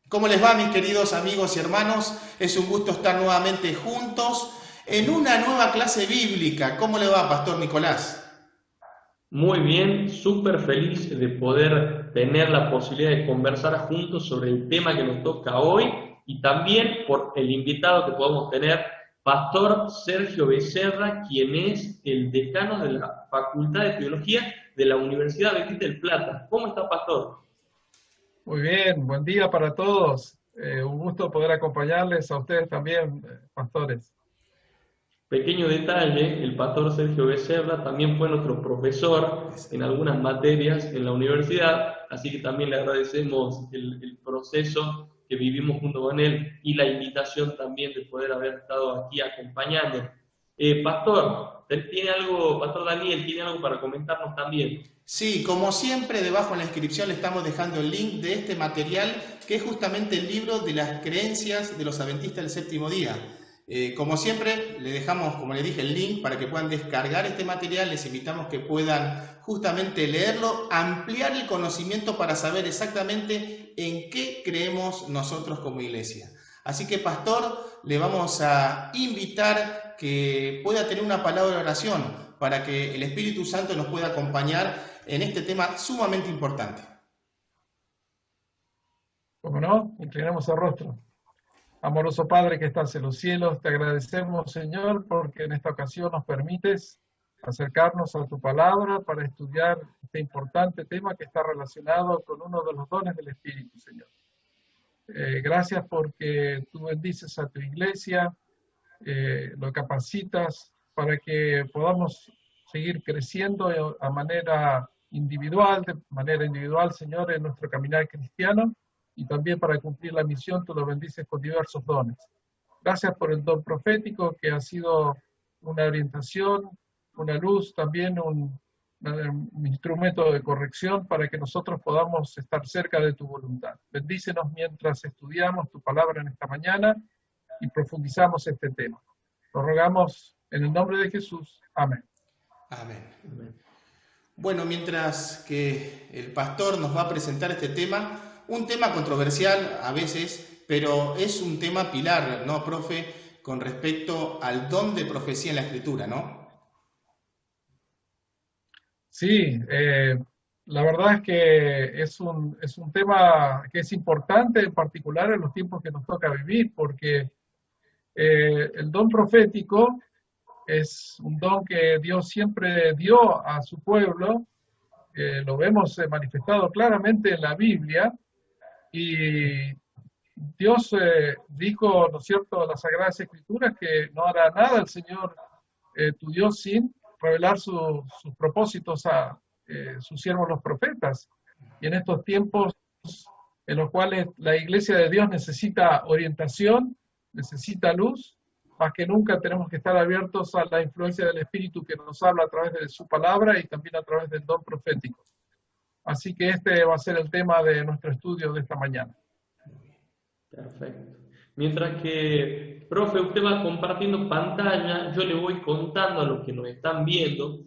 ¿Cómo les va, mis queridos amigos y hermanos? Es un gusto estar nuevamente juntos en una nueva clase bíblica. ¿Cómo le va, Pastor Nicolás? Muy bien, súper feliz de poder tener la posibilidad de conversar juntos sobre el tema que nos toca hoy y también por el invitado que podemos tener, Pastor Sergio Becerra, quien es el decano de la Facultad de Teología de la Universidad Betista del Plata. ¿Cómo está, Pastor? Muy bien, buen día para todos. Un gusto poder acompañarles a ustedes también, pastores. Pequeño detalle, el pastor Sergio Becerra también fue nuestro profesor en algunas materias en la universidad, así que también le agradecemos el proceso que vivimos junto con él y la invitación también de poder haber estado aquí acompañando. Pastor Daniel, ¿tiene algo para comentarnos también? Sí, como siempre, debajo en la descripción le estamos dejando el link de este material, que es justamente el libro de las creencias de los adventistas del séptimo día. Como siempre, le dejamos, como le dije, el link para que puedan descargar este material. Les invitamos que puedan justamente leerlo, ampliar el conocimiento para saber exactamente en qué creemos nosotros como iglesia. Así que, pastor, le vamos a invitar que pueda tener una palabra de oración para que el Espíritu Santo nos pueda acompañar en este tema sumamente importante. Como no, inclinamos el rostro. Amoroso Padre que estás en los cielos, te agradecemos, Señor, porque en esta ocasión nos permites acercarnos a tu palabra para estudiar este importante tema que está relacionado con uno de los dones del Espíritu, Señor. Gracias porque tú bendices a tu iglesia, lo capacitas para que podamos seguir creciendo de manera individual, Señor, en nuestro caminar cristiano, y también para cumplir la misión tú lo bendices con diversos dones. Gracias por el don profético, que ha sido una orientación, una luz, también un instrumento de corrección para que nosotros podamos estar cerca de tu voluntad. Bendícenos mientras estudiamos tu palabra en esta mañana y profundizamos este tema. Lo rogamos en el nombre de Jesús. Amén. Amén. Bueno, mientras que el pastor nos va a presentar este tema, un tema controversial a veces, pero es un tema pilar, ¿no, profe? Con respecto al don de profecía en la Escritura, ¿no? Sí, la verdad es que es un tema que es importante, en particular en los tiempos que nos toca vivir, porque el don profético es un don que Dios siempre dio a su pueblo. Lo vemos manifestado claramente en la Biblia, y Dios dijo, ¿no es cierto?, en las Sagradas Escrituras, que no hará nada el Señor tu Dios sin revelar sus propósitos a sus siervos los profetas. Y en estos tiempos en los cuales la iglesia de Dios necesita orientación, necesita luz, más que nunca tenemos que estar abiertos a la influencia del Espíritu que nos habla a través de su palabra y también a través del don profético. Así que este va a ser el tema de nuestro estudio de esta mañana. Perfecto. Mientras que, profe, usted va compartiendo pantalla, yo le voy contando a los que nos están viendo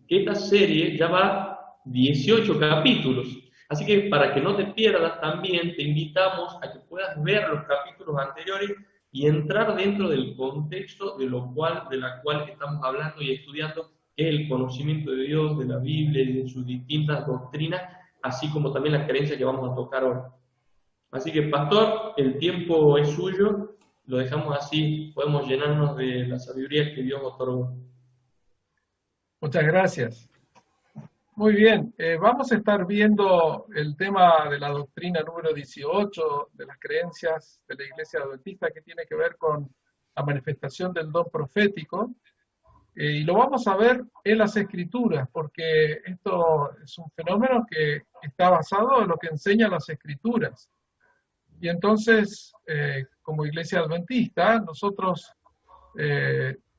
que esta serie ya va 18 capítulos. Así que para que no te pierdas también, te invitamos a que puedas ver los capítulos anteriores y entrar dentro del contexto de la cual estamos hablando y estudiando, que es el conocimiento de Dios, de la Biblia y de sus distintas doctrinas, así como también las creencias que vamos a tocar hoy. Así que, pastor, el tiempo es suyo, lo dejamos así, podemos llenarnos de la sabiduría que Dios otorgó. Muchas gracias. Muy bien, vamos a estar viendo el tema de la doctrina número 18 de las creencias de la Iglesia Adventista, que tiene que ver con la manifestación del don profético, y lo vamos a ver en las Escrituras, porque esto es un fenómeno que está basado en lo que enseñan las Escrituras. Y entonces, como Iglesia Adventista, nosotros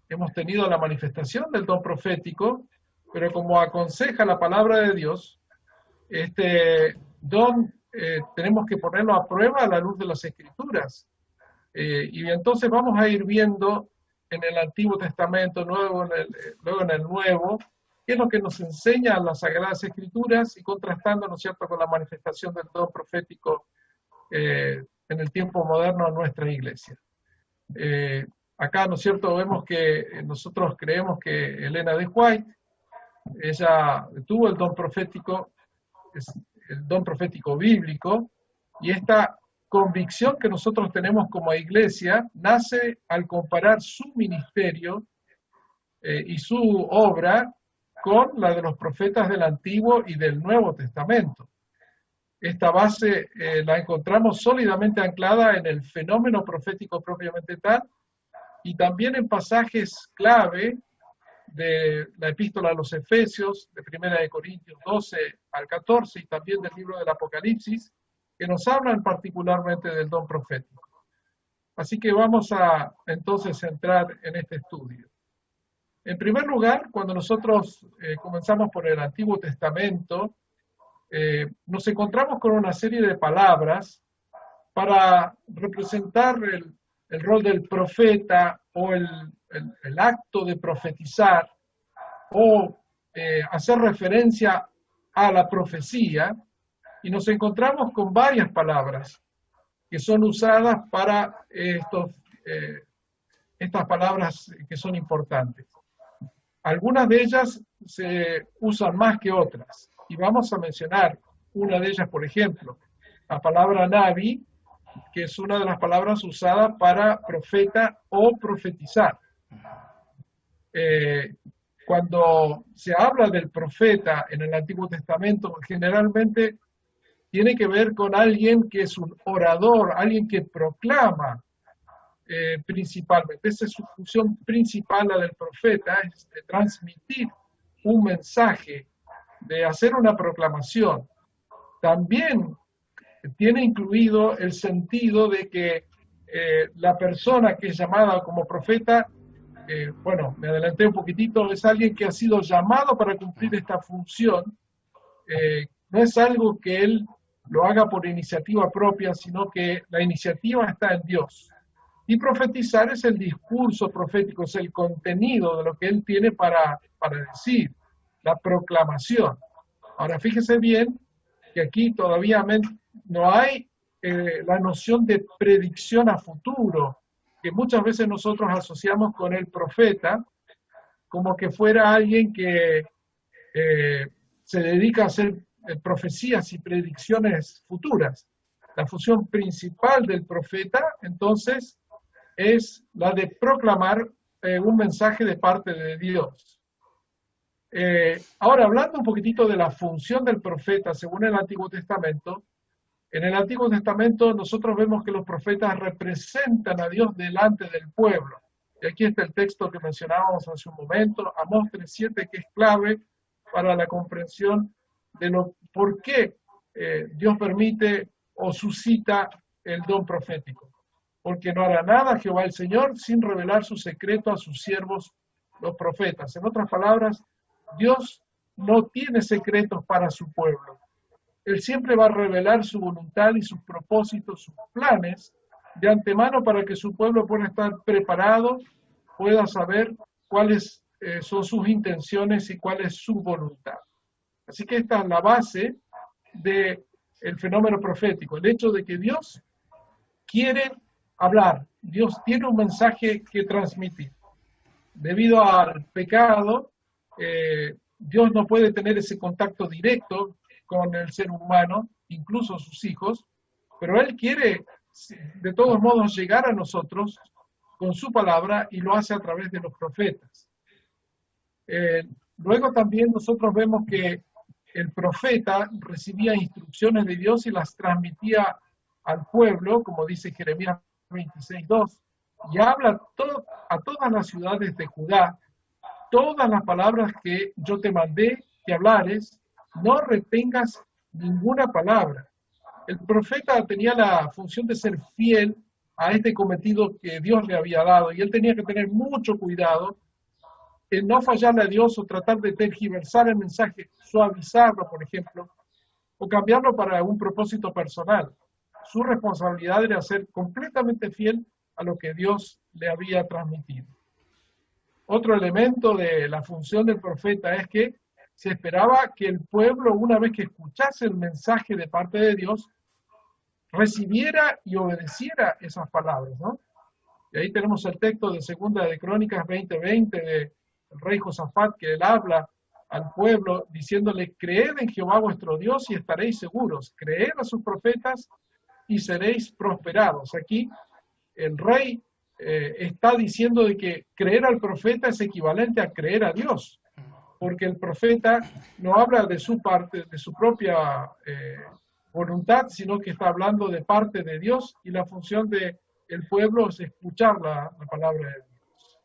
hemos tenido la manifestación del don profético, pero como aconseja la palabra de Dios, este don tenemos que ponerlo a prueba a la luz de las Escrituras. Y entonces vamos a ir viendo en el Antiguo Testamento, luego en el Nuevo, qué es lo que nos enseñan las Sagradas Escrituras, y contrastando, ¿no es cierto?, con la manifestación del don profético en el tiempo moderno a nuestra iglesia. Acá, ¿no es cierto?, vemos que nosotros creemos que Elena de White, ella tuvo el don profético bíblico, y esta convicción que nosotros tenemos como iglesia nace al comparar su ministerio y su obra con la de los profetas del Antiguo y del Nuevo Testamento. Esta base la encontramos sólidamente anclada en el fenómeno profético propiamente tal, y también en pasajes clave de la epístola a los Efesios, de 1 de Corintios 12 al 14, y también del libro del Apocalipsis, que nos hablan particularmente del don profético. Así que vamos a entonces entrar en este estudio. En primer lugar, cuando nosotros comenzamos por el Antiguo Testamento, nos encontramos con una serie de palabras para representar el rol del profeta o el acto de profetizar o hacer referencia a la profecía, y nos encontramos con varias palabras que son usadas para estas palabras que son importantes. Algunas de ellas se usan más que otras, y vamos a mencionar una de ellas, por ejemplo, la palabra navi, que es una de las palabras usadas para profeta o profetizar. Cuando se habla del profeta en el Antiguo Testamento, generalmente tiene que ver con alguien que es un orador, alguien que proclama principalmente. Esa es su función principal, la del profeta, es de transmitir un mensaje, de hacer una proclamación. También tiene incluido el sentido de que la persona que es llamada como profeta, bueno, me adelanté un poquitito, es alguien que ha sido llamado para cumplir esta función. No es algo que él lo haga por iniciativa propia, sino que la iniciativa está en Dios. Y profetizar es el discurso profético, es el contenido de lo que él tiene para decir, la proclamación. Ahora, fíjese bien que aquí todavía no hay la noción de predicción a futuro, que muchas veces nosotros asociamos con el profeta, como que fuera alguien que se dedica a hacer profecías y predicciones futuras. La función principal del profeta, entonces, es la de proclamar un mensaje de parte de Dios. Ahora, hablando un poquitito de la función del profeta según el Antiguo Testamento, en el Antiguo Testamento nosotros vemos que los profetas representan a Dios delante del pueblo. Y aquí está el texto que mencionábamos hace un momento, Amós 3:7, que es clave para la comprensión de por qué Dios permite o suscita el don profético. Porque no hará nada Jehová el Señor sin revelar su secreto a sus siervos, los profetas. En otras palabras, Dios no tiene secretos para su pueblo. Él siempre va a revelar su voluntad y sus propósitos, sus planes, de antemano para que su pueblo pueda estar preparado, pueda saber cuáles son sus intenciones y cuál es su voluntad. Así que esta es la base del fenómeno profético, el hecho de que Dios quiere hablar, Dios tiene un mensaje que transmitir. Debido al pecado, Dios no puede tener ese contacto directo con el ser humano, incluso sus hijos, pero Él quiere de todos modos llegar a nosotros con su palabra y lo hace a través de los profetas. Luego también nosotros vemos que el profeta recibía instrucciones de Dios y las transmitía al pueblo, como dice Jeremías 26:2, y habla a todas las ciudades de Judá, todas las palabras que yo te mandé que hablares, no retengas ninguna palabra. El profeta tenía la función de ser fiel a este cometido que Dios le había dado, y él tenía que tener mucho cuidado en no fallarle a Dios o tratar de tergiversar el mensaje, suavizarlo, por ejemplo, o cambiarlo para un propósito personal. Su responsabilidad era ser completamente fiel a lo que Dios le había transmitido. Otro elemento de la función del profeta es que se esperaba que el pueblo, una vez que escuchase el mensaje de parte de Dios, recibiera y obedeciera esas palabras, ¿no? Y ahí tenemos el texto de Segunda de Crónicas 20:20 del rey Josafat, que él habla al pueblo diciéndole: creed en Jehová vuestro Dios y estaréis seguros, creed a sus profetas y seréis prosperados. Aquí el rey está diciendo de que creer al profeta es equivalente a creer a Dios, porque el profeta no habla de su parte, de su propia voluntad, sino que está hablando de parte de Dios, y la función del pueblo es escuchar la palabra de Dios.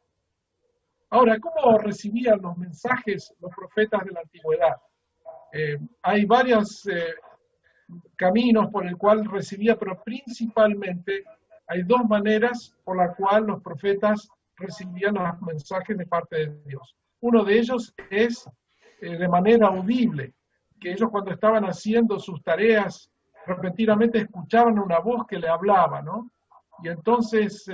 Ahora, ¿cómo recibían los mensajes los profetas de la antigüedad? Hay varios caminos por el cual recibía, pero principalmente hay dos maneras por las cuales los profetas recibían los mensajes de parte de Dios. Uno de ellos es de manera audible, que ellos cuando estaban haciendo sus tareas repentinamente escuchaban una voz que le hablaba, ¿no? Y entonces,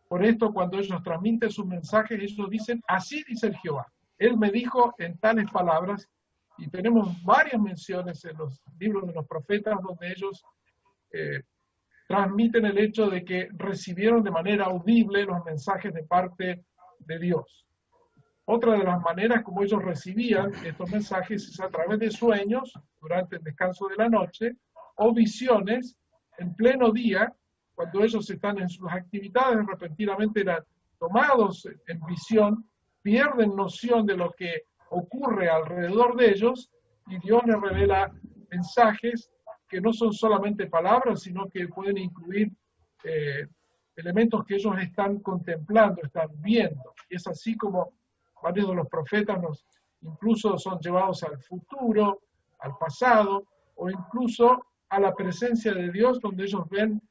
por esto, cuando ellos transmiten sus mensajes, ellos dicen: así dice el Jehová. Él me dijo en tales palabras, y tenemos varias menciones en los libros de los profetas donde ellos transmiten el hecho de que recibieron de manera audible los mensajes de parte de Dios. Otra de las maneras como ellos recibían estos mensajes es a través de sueños durante el descanso de la noche, o visiones en pleno día, cuando ellos están en sus actividades, repentinamente eran tomados en visión, pierden noción de lo que ocurre alrededor de ellos, y Dios les revela mensajes que no son solamente palabras, sino que pueden incluir elementos que ellos están contemplando, están viendo. Y es así como varios de los profetas incluso son llevados al futuro, al pasado, o incluso a la presencia de Dios, donde ellos ven,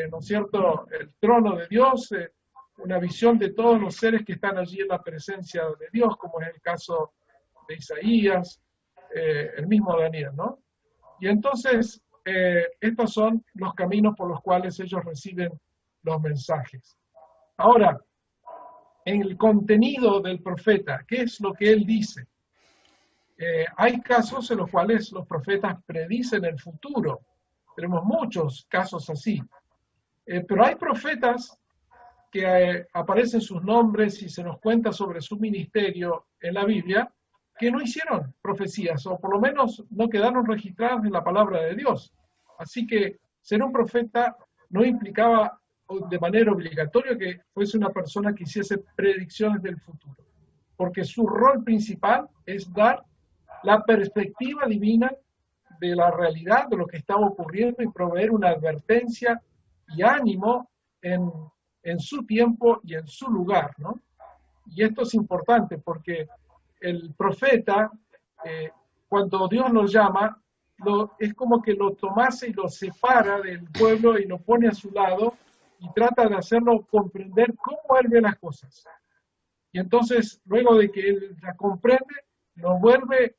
¿no es cierto?, el trono de Dios, una visión de todos los seres que están allí en la presencia de Dios, como es el caso de Isaías, el mismo Daniel, ¿no? Y entonces, estos son los caminos por los cuales ellos reciben los mensajes. Ahora, en el contenido del profeta, ¿qué es lo que él dice? Hay casos en los cuales los profetas predicen el futuro. Tenemos muchos casos así. Pero hay profetas que aparecen sus nombres y se nos cuenta sobre su ministerio en la Biblia, que no hicieron profecías, o por lo menos no quedaron registradas en la palabra de Dios. Así que ser un profeta no implicaba de manera obligatoria que fuese una persona que hiciese predicciones del futuro, porque su rol principal es dar la perspectiva divina de la realidad, de lo que estaba ocurriendo, y proveer una advertencia y ánimo en su tiempo y en su lugar, ¿no? Y esto es importante porque el profeta, cuando Dios lo llama, es como que lo tomase y lo separa del pueblo y lo pone a su lado y trata de hacerlo comprender cómo él ve las cosas. Y entonces, luego de que él la comprende, lo vuelve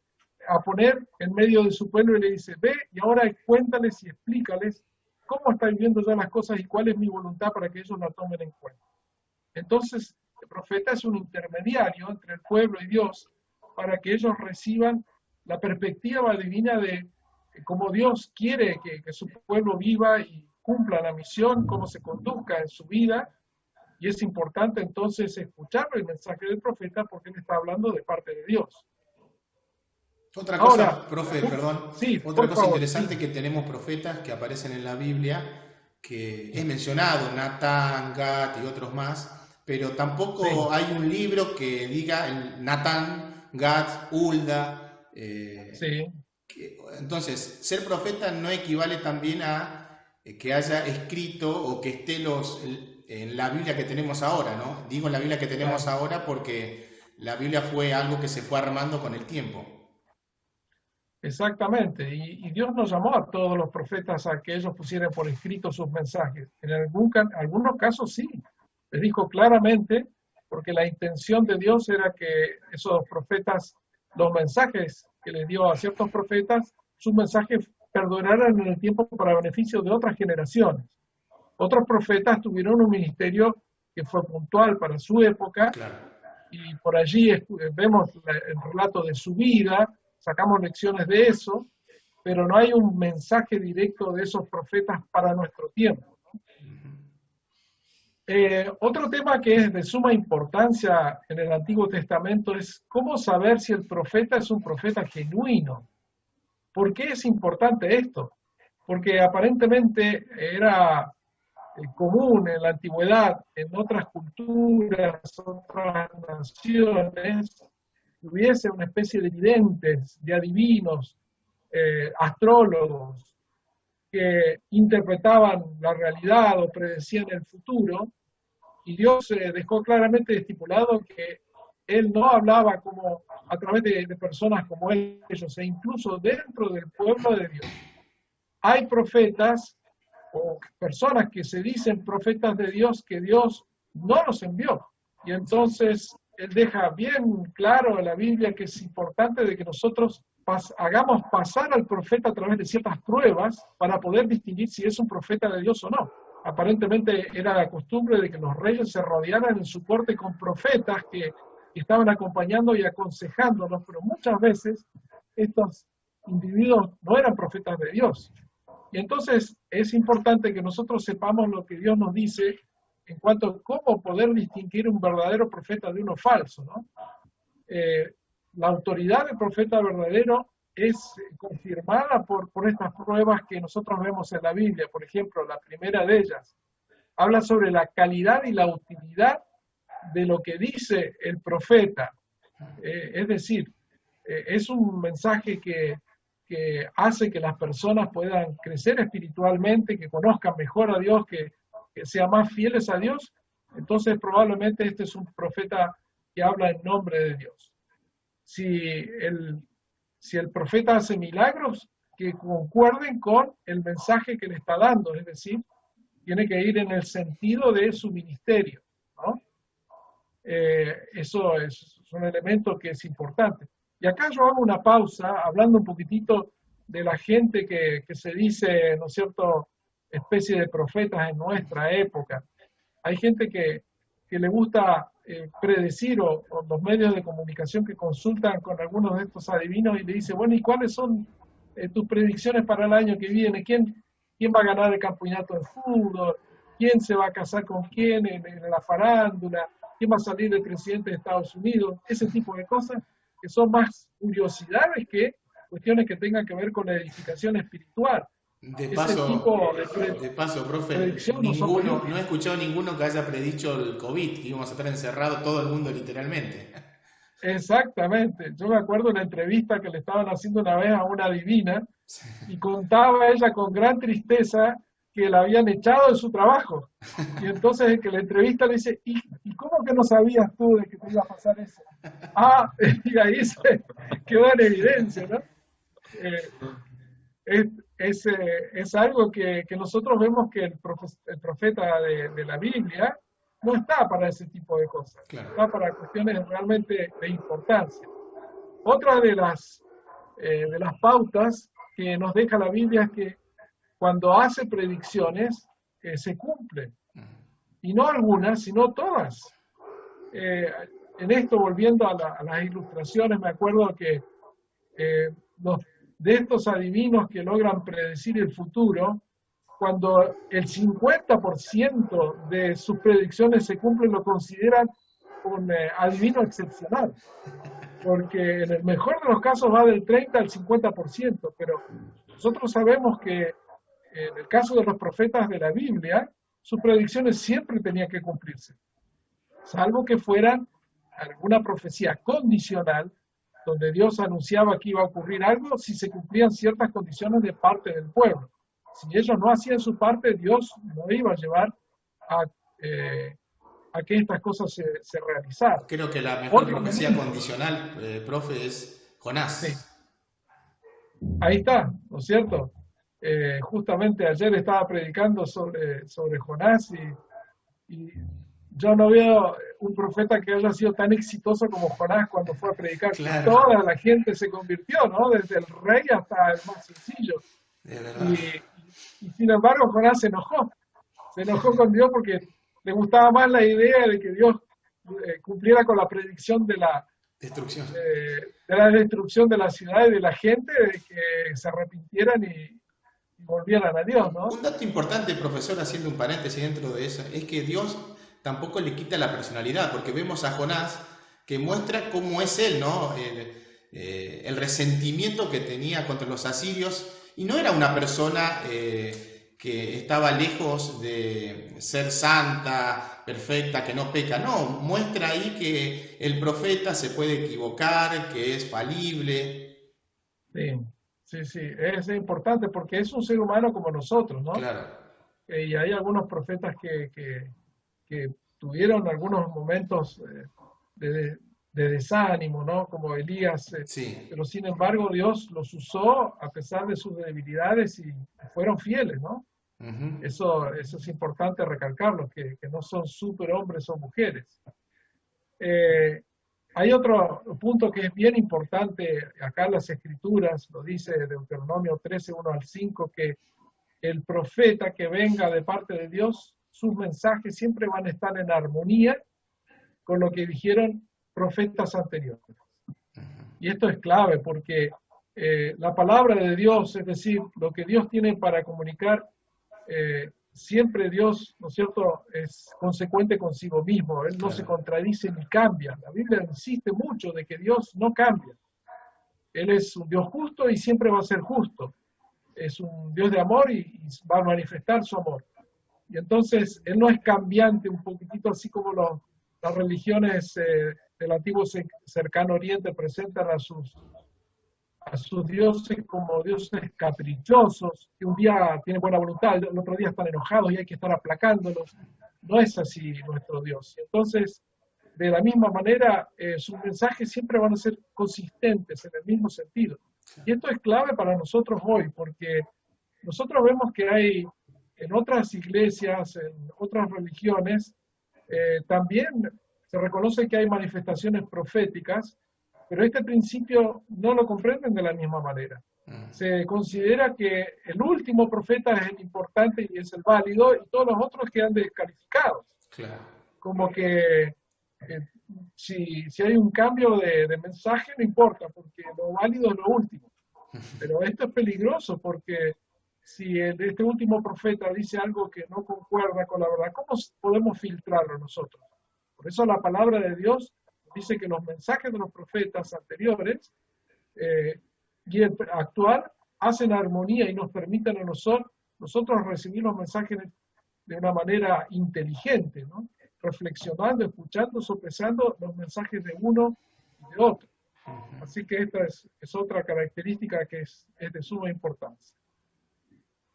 a poner en medio de su pueblo y le dice: ve y ahora cuéntales y explícales cómo están viendo ya las cosas y cuál es mi voluntad para que ellos la tomen en cuenta. Entonces, el profeta es un intermediario entre el pueblo y Dios para que ellos reciban la perspectiva divina de cómo Dios quiere que su pueblo viva y cumpla la misión, cómo se conduzca en su vida. Y es importante entonces escuchar el mensaje del profeta porque él está hablando de parte de Dios. Otra cosa, Ahora, profe, perdón, sí, otra cosa favor, interesante sí. que tenemos profetas que aparecen en la Biblia, que es mencionado, Natán, Gad y otros más, pero tampoco Sí. hay un libro que diga Natán, Gad, Hulda. Sí. Entonces, ser profeta no equivale también a que haya escrito o que esté en la Biblia que tenemos ahora, ¿no? Digo en la Biblia que tenemos Claro. ahora porque la Biblia fue algo que se fue armando con el tiempo. Exactamente, y Dios nos llamó a todos los profetas a que ellos pusieran por escrito sus mensajes. En algunos casos sí, les dijo claramente, porque la intención de Dios era que esos profetas, los mensajes que les dio a ciertos profetas, sus mensajes perduraran en el tiempo para beneficio de otras generaciones. Otros profetas tuvieron un ministerio que fue puntual para su época, Claro. y por allí vemos el relato de su vida, sacamos lecciones de eso, pero no hay un mensaje directo de esos profetas para nuestro tiempo. Otro tema que es de suma importancia en el Antiguo Testamento es cómo saber si el profeta es un profeta genuino. ¿Por qué es importante esto? Porque aparentemente era común en la antigüedad, en otras culturas, otras naciones, que hubiese una especie de videntes, de adivinos, astrólogos, que interpretaban la realidad o predecían el futuro, y Dios dejó claramente estipulado que Él no hablaba como a través de personas como ellos, e incluso dentro del pueblo de Dios. Hay profetas o personas que se dicen profetas de Dios que Dios no los envió. Y entonces Él deja bien claro en la Biblia que es importante de que nosotros hagamos pasar al profeta a través de ciertas pruebas para poder distinguir si es un profeta de Dios o no. Aparentemente era la costumbre de que los reyes se rodearan en su corte con profetas que estaban acompañando y aconsejándolos, pero muchas veces estos individuos no eran profetas de Dios. Y entonces es importante que nosotros sepamos lo que Dios nos dice en cuanto a cómo poder distinguir un verdadero profeta de uno falso, ¿no? La autoridad del profeta verdadero es confirmada por estas pruebas que nosotros vemos en la Biblia. Por ejemplo, la primera de ellas habla sobre la calidad y la utilidad de lo que dice el profeta. Es decir, es un mensaje que hace que las personas puedan crecer espiritualmente, que conozcan mejor a Dios, que sean más fieles a Dios. Entonces probablemente este es un profeta que habla en nombre de Dios. Si el profeta hace milagros, que concuerden con el mensaje que le está dando, es decir, tiene que ir en el sentido de su ministerio, ¿no? Eso es un elemento que es importante. Y acá yo hago una pausa, hablando un poquitito de la gente que se dice, ¿no es cierto?, especie de profetas en nuestra época. Hay gente que le gusta predecir, o los medios de comunicación que consultan con algunos de estos adivinos y le dice, bueno, ¿y cuáles son tus predicciones para el año que viene? ¿Quién va a ganar el campeonato de fútbol? ¿Quién se va a casar con quién en la farándula? ¿Quién va a salir el presidente de Estados Unidos? Ese tipo de cosas que son más curiosidades que cuestiones que tengan que ver con la edificación espiritual. De paso, profe, no he escuchado ninguno que haya predicho el COVID, que íbamos a estar encerrados todo el mundo literalmente. Exactamente. Yo me acuerdo de una entrevista que le estaban haciendo una vez a una divina y contaba ella con gran tristeza que la habían echado de su trabajo. Y entonces el que la entrevista le dice, ¿y cómo que no sabías tú de que te iba a pasar eso? Y ahí se quedó en evidencia, ¿no? Es algo que nosotros vemos que el profeta de la Biblia no está para ese tipo de cosas, claro. Está para cuestiones realmente de importancia. Otra de las pautas que nos deja la Biblia es que cuando hace predicciones se cumplen, y no algunas, sino todas. En esto, volviendo a las ilustraciones, me acuerdo que de estos adivinos que logran predecir el futuro, cuando el 50% de sus predicciones se cumplen, lo consideran un adivino excepcional, porque en el mejor de los casos va del 30 al 50%, pero nosotros sabemos que en el caso de los profetas de la Biblia, sus predicciones siempre tenían que cumplirse, salvo que fueran alguna profecía condicional, donde Dios anunciaba que iba a ocurrir algo si se cumplían ciertas condiciones de parte del pueblo. Si ellos no hacían su parte, Dios no iba a llevar a que estas cosas se realizaran. Creo que la mejor profecía condicional, profe, es Jonás. Sí. Ahí está, ¿no es cierto? Justamente ayer estaba predicando sobre Jonás y yo no veo un profeta que haya sido tan exitoso como Jonás cuando fue a predicar. Claro. Toda la gente se convirtió, ¿no? Desde el rey hasta el más sencillo. Y sin embargo Jonás se enojó con Dios porque le gustaba más la idea de que Dios cumpliera con la predicción de Destrucción. de la destrucción de la ciudad y de la gente, de que se arrepintieran y volvieran a Dios, ¿no? Un dato importante, profesor, haciendo un paréntesis dentro de eso, es que Dios tampoco le quita la personalidad, porque vemos a Jonás que muestra cómo es él, ¿no? El resentimiento que tenía contra los asirios, y no era una persona que estaba lejos de ser santa, perfecta, que no peca, no, muestra ahí que el profeta se puede equivocar, que es falible. Sí, sí, sí, es importante porque es un ser humano como nosotros, ¿no? Claro, Y hay algunos profetas que tuvieron algunos momentos de desánimo, ¿no? Como Elías, sí. pero sin embargo Dios los usó a pesar de sus debilidades y fueron fieles, ¿no? Ujú. Eso es importante recalcarlo, que no son superhombres o mujeres. Eh, Hay otro punto que es bien importante acá en las Escrituras, lo dice Deuteronomio 13, 1 al 5, que el profeta que venga de parte de Dios, sus mensajes siempre van a estar en armonía con lo que dijeron profetas anteriores. Y esto es clave porque la palabra de Dios, es decir, lo que Dios tiene para comunicar, siempre Dios, ¿no es cierto?, es consecuente consigo mismo. Él no se Claro. contradice ni cambia. La Biblia insiste mucho de que Dios no cambia. Él es un Dios justo y siempre va a ser justo. Es un Dios de amor y va a manifestar su amor. Y entonces Él no es cambiante, un poquitito así como las religiones del antiguo cercano oriente presentan a sus dioses como dioses caprichosos, que un día tienen buena voluntad, el otro día están enojados y hay que estar aplacándolos. No es así nuestro Dios. Entonces, de la misma manera, sus mensajes siempre van a ser consistentes en el mismo sentido. Y esto es clave para nosotros hoy, porque nosotros vemos que hay en otras iglesias, en otras religiones, también se reconoce que hay manifestaciones proféticas, pero este principio no lo comprenden de la misma manera. Se considera que el último profeta es el importante y es el válido, y todos los otros quedan descalificados. Claro. Como que si hay un cambio de mensaje, no importa, porque lo válido es lo último. Pero esto es peligroso porque si este último profeta dice algo que no concuerda con la verdad, ¿cómo podemos filtrarlo nosotros? Por eso la palabra de Dios dice que los mensajes de los profetas anteriores y el actual hacen armonía y nos permiten a nosotros recibir los mensajes de una manera inteligente, ¿no? Reflexionando, escuchando, sopesando los mensajes de uno y de otro. Así que esta es otra característica que es de suma importancia.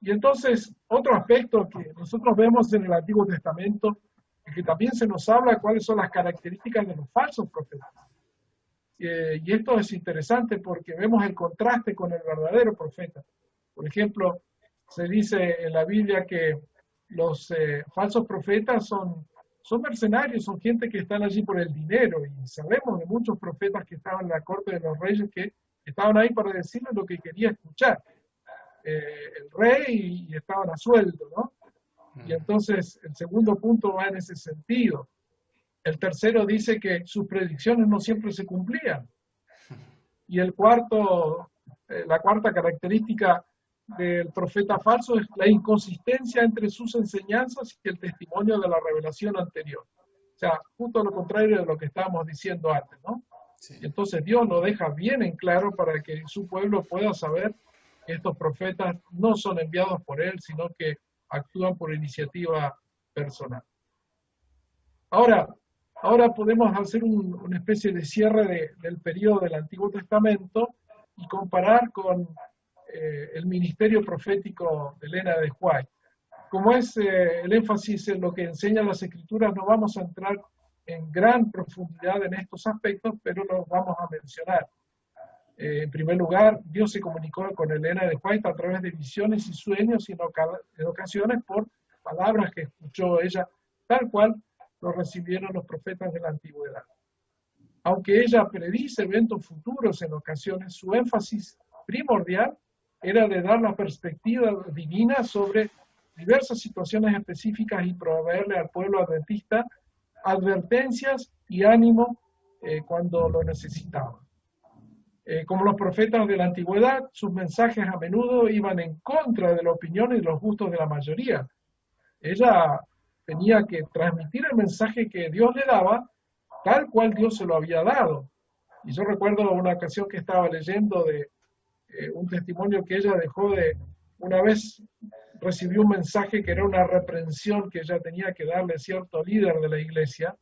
Y entonces, otro aspecto que nosotros vemos en el Antiguo Testamento es que también se nos habla de cuáles son las características de los falsos profetas. Y esto es interesante porque vemos el contraste con el verdadero profeta. Por ejemplo, se dice en la Biblia que los falsos profetas son mercenarios, son gente que están allí por el dinero, y sabemos de muchos profetas que estaban en la corte de los reyes que estaban ahí para decirles lo que quería escuchar el rey y estaban a sueldo, ¿no? Y entonces el segundo punto va en ese sentido. El tercero dice que sus predicciones no siempre se cumplían. Y el cuarto, la cuarta característica del profeta falso es la inconsistencia entre sus enseñanzas y el testimonio de la revelación anterior. O sea, justo lo contrario de lo que estábamos diciendo antes, ¿no? Sí. Y entonces Dios lo deja bien en claro para que su pueblo pueda saber que estos profetas no son enviados por él, sino que actúan por iniciativa personal. Ahora podemos hacer una especie de cierre del periodo del Antiguo Testamento y comparar con el ministerio profético de Elena de White. Como es el énfasis en lo que enseñan las Escrituras, no vamos a entrar en gran profundidad en estos aspectos, pero los vamos a mencionar. En primer lugar, Dios se comunicó con Elena de White a través de visiones y sueños y en ocasiones por palabras que escuchó ella, tal cual lo recibieron los profetas de la antigüedad. Aunque ella predice eventos futuros en ocasiones, su énfasis primordial era de dar la perspectiva divina sobre diversas situaciones específicas y proveerle al pueblo adventista advertencias y ánimo cuando lo necesitaba. Como los profetas de la antigüedad, sus mensajes a menudo iban en contra de la opinión y los gustos de la mayoría. Ella tenía que transmitir el mensaje que Dios le daba, tal cual Dios se lo había dado. Y yo recuerdo una ocasión que estaba leyendo de un testimonio que ella dejó de, una vez recibió un mensaje que era una reprensión que ella tenía que darle a cierto líder de la iglesia,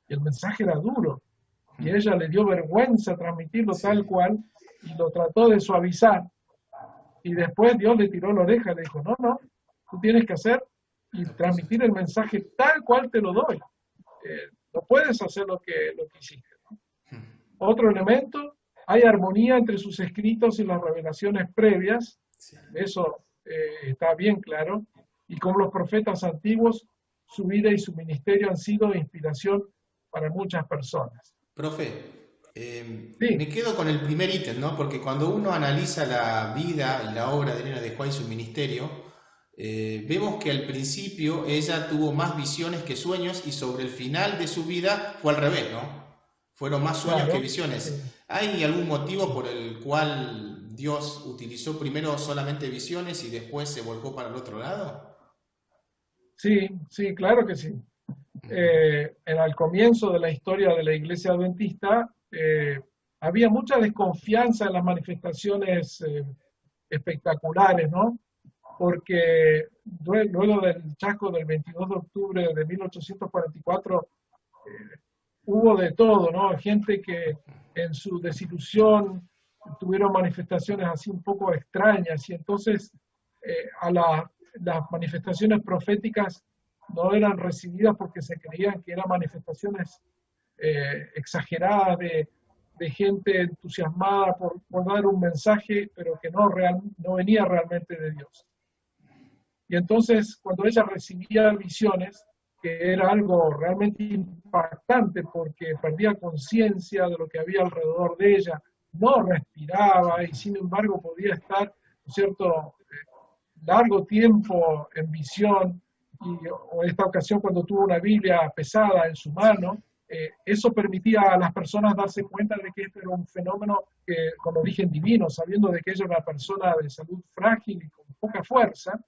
y el mensaje era duro. Y ella le dio vergüenza transmitirlo tal cual, y lo trató de suavizar. Y después Dios le tiró la oreja y le dijo, no, no, tú tienes que hacer y transmitir el mensaje tal cual te lo doy. No puedes hacer lo que hiciste. Otro elemento, hay armonía entre sus escritos y las revelaciones previas. Eso está bien claro. Y como los profetas antiguos, su vida y su ministerio han sido inspiración para muchas personas. Profe, Sí. me quedo con el primer ítem, ¿no? Porque cuando uno analiza la vida y la obra de Elena de White y su ministerio, vemos que al principio ella tuvo más visiones que sueños y sobre el final de su vida fue al revés, ¿no? Fueron más sueños Claro, que visiones. sí. ¿Hay algún motivo por el cual Dios utilizó primero solamente visiones y después se volcó para el otro lado? Sí, sí, claro que sí. Al comienzo de la historia de la Iglesia Adventista, había mucha desconfianza en las manifestaciones espectaculares, ¿no? Porque luego del chasco del 22 de octubre de 1844, hubo de todo, ¿no? Gente que en su desilusión tuvieron manifestaciones así un poco extrañas, y entonces las manifestaciones proféticas no eran recibidas porque se creían que eran manifestaciones exageradas de gente entusiasmada por dar un mensaje, pero que no venía realmente de Dios. Y entonces, cuando ella recibía visiones, que era algo realmente impactante porque perdía conciencia de lo que había alrededor de ella, no respiraba y sin embargo podía estar, ¿no es cierto?, largo tiempo en visión, o esta ocasión cuando tuvo una Biblia pesada en su mano, eso permitía a las personas darse cuenta de que este era un fenómeno con origen divino, sabiendo de que ella era una persona de salud frágil y con poca fuerza,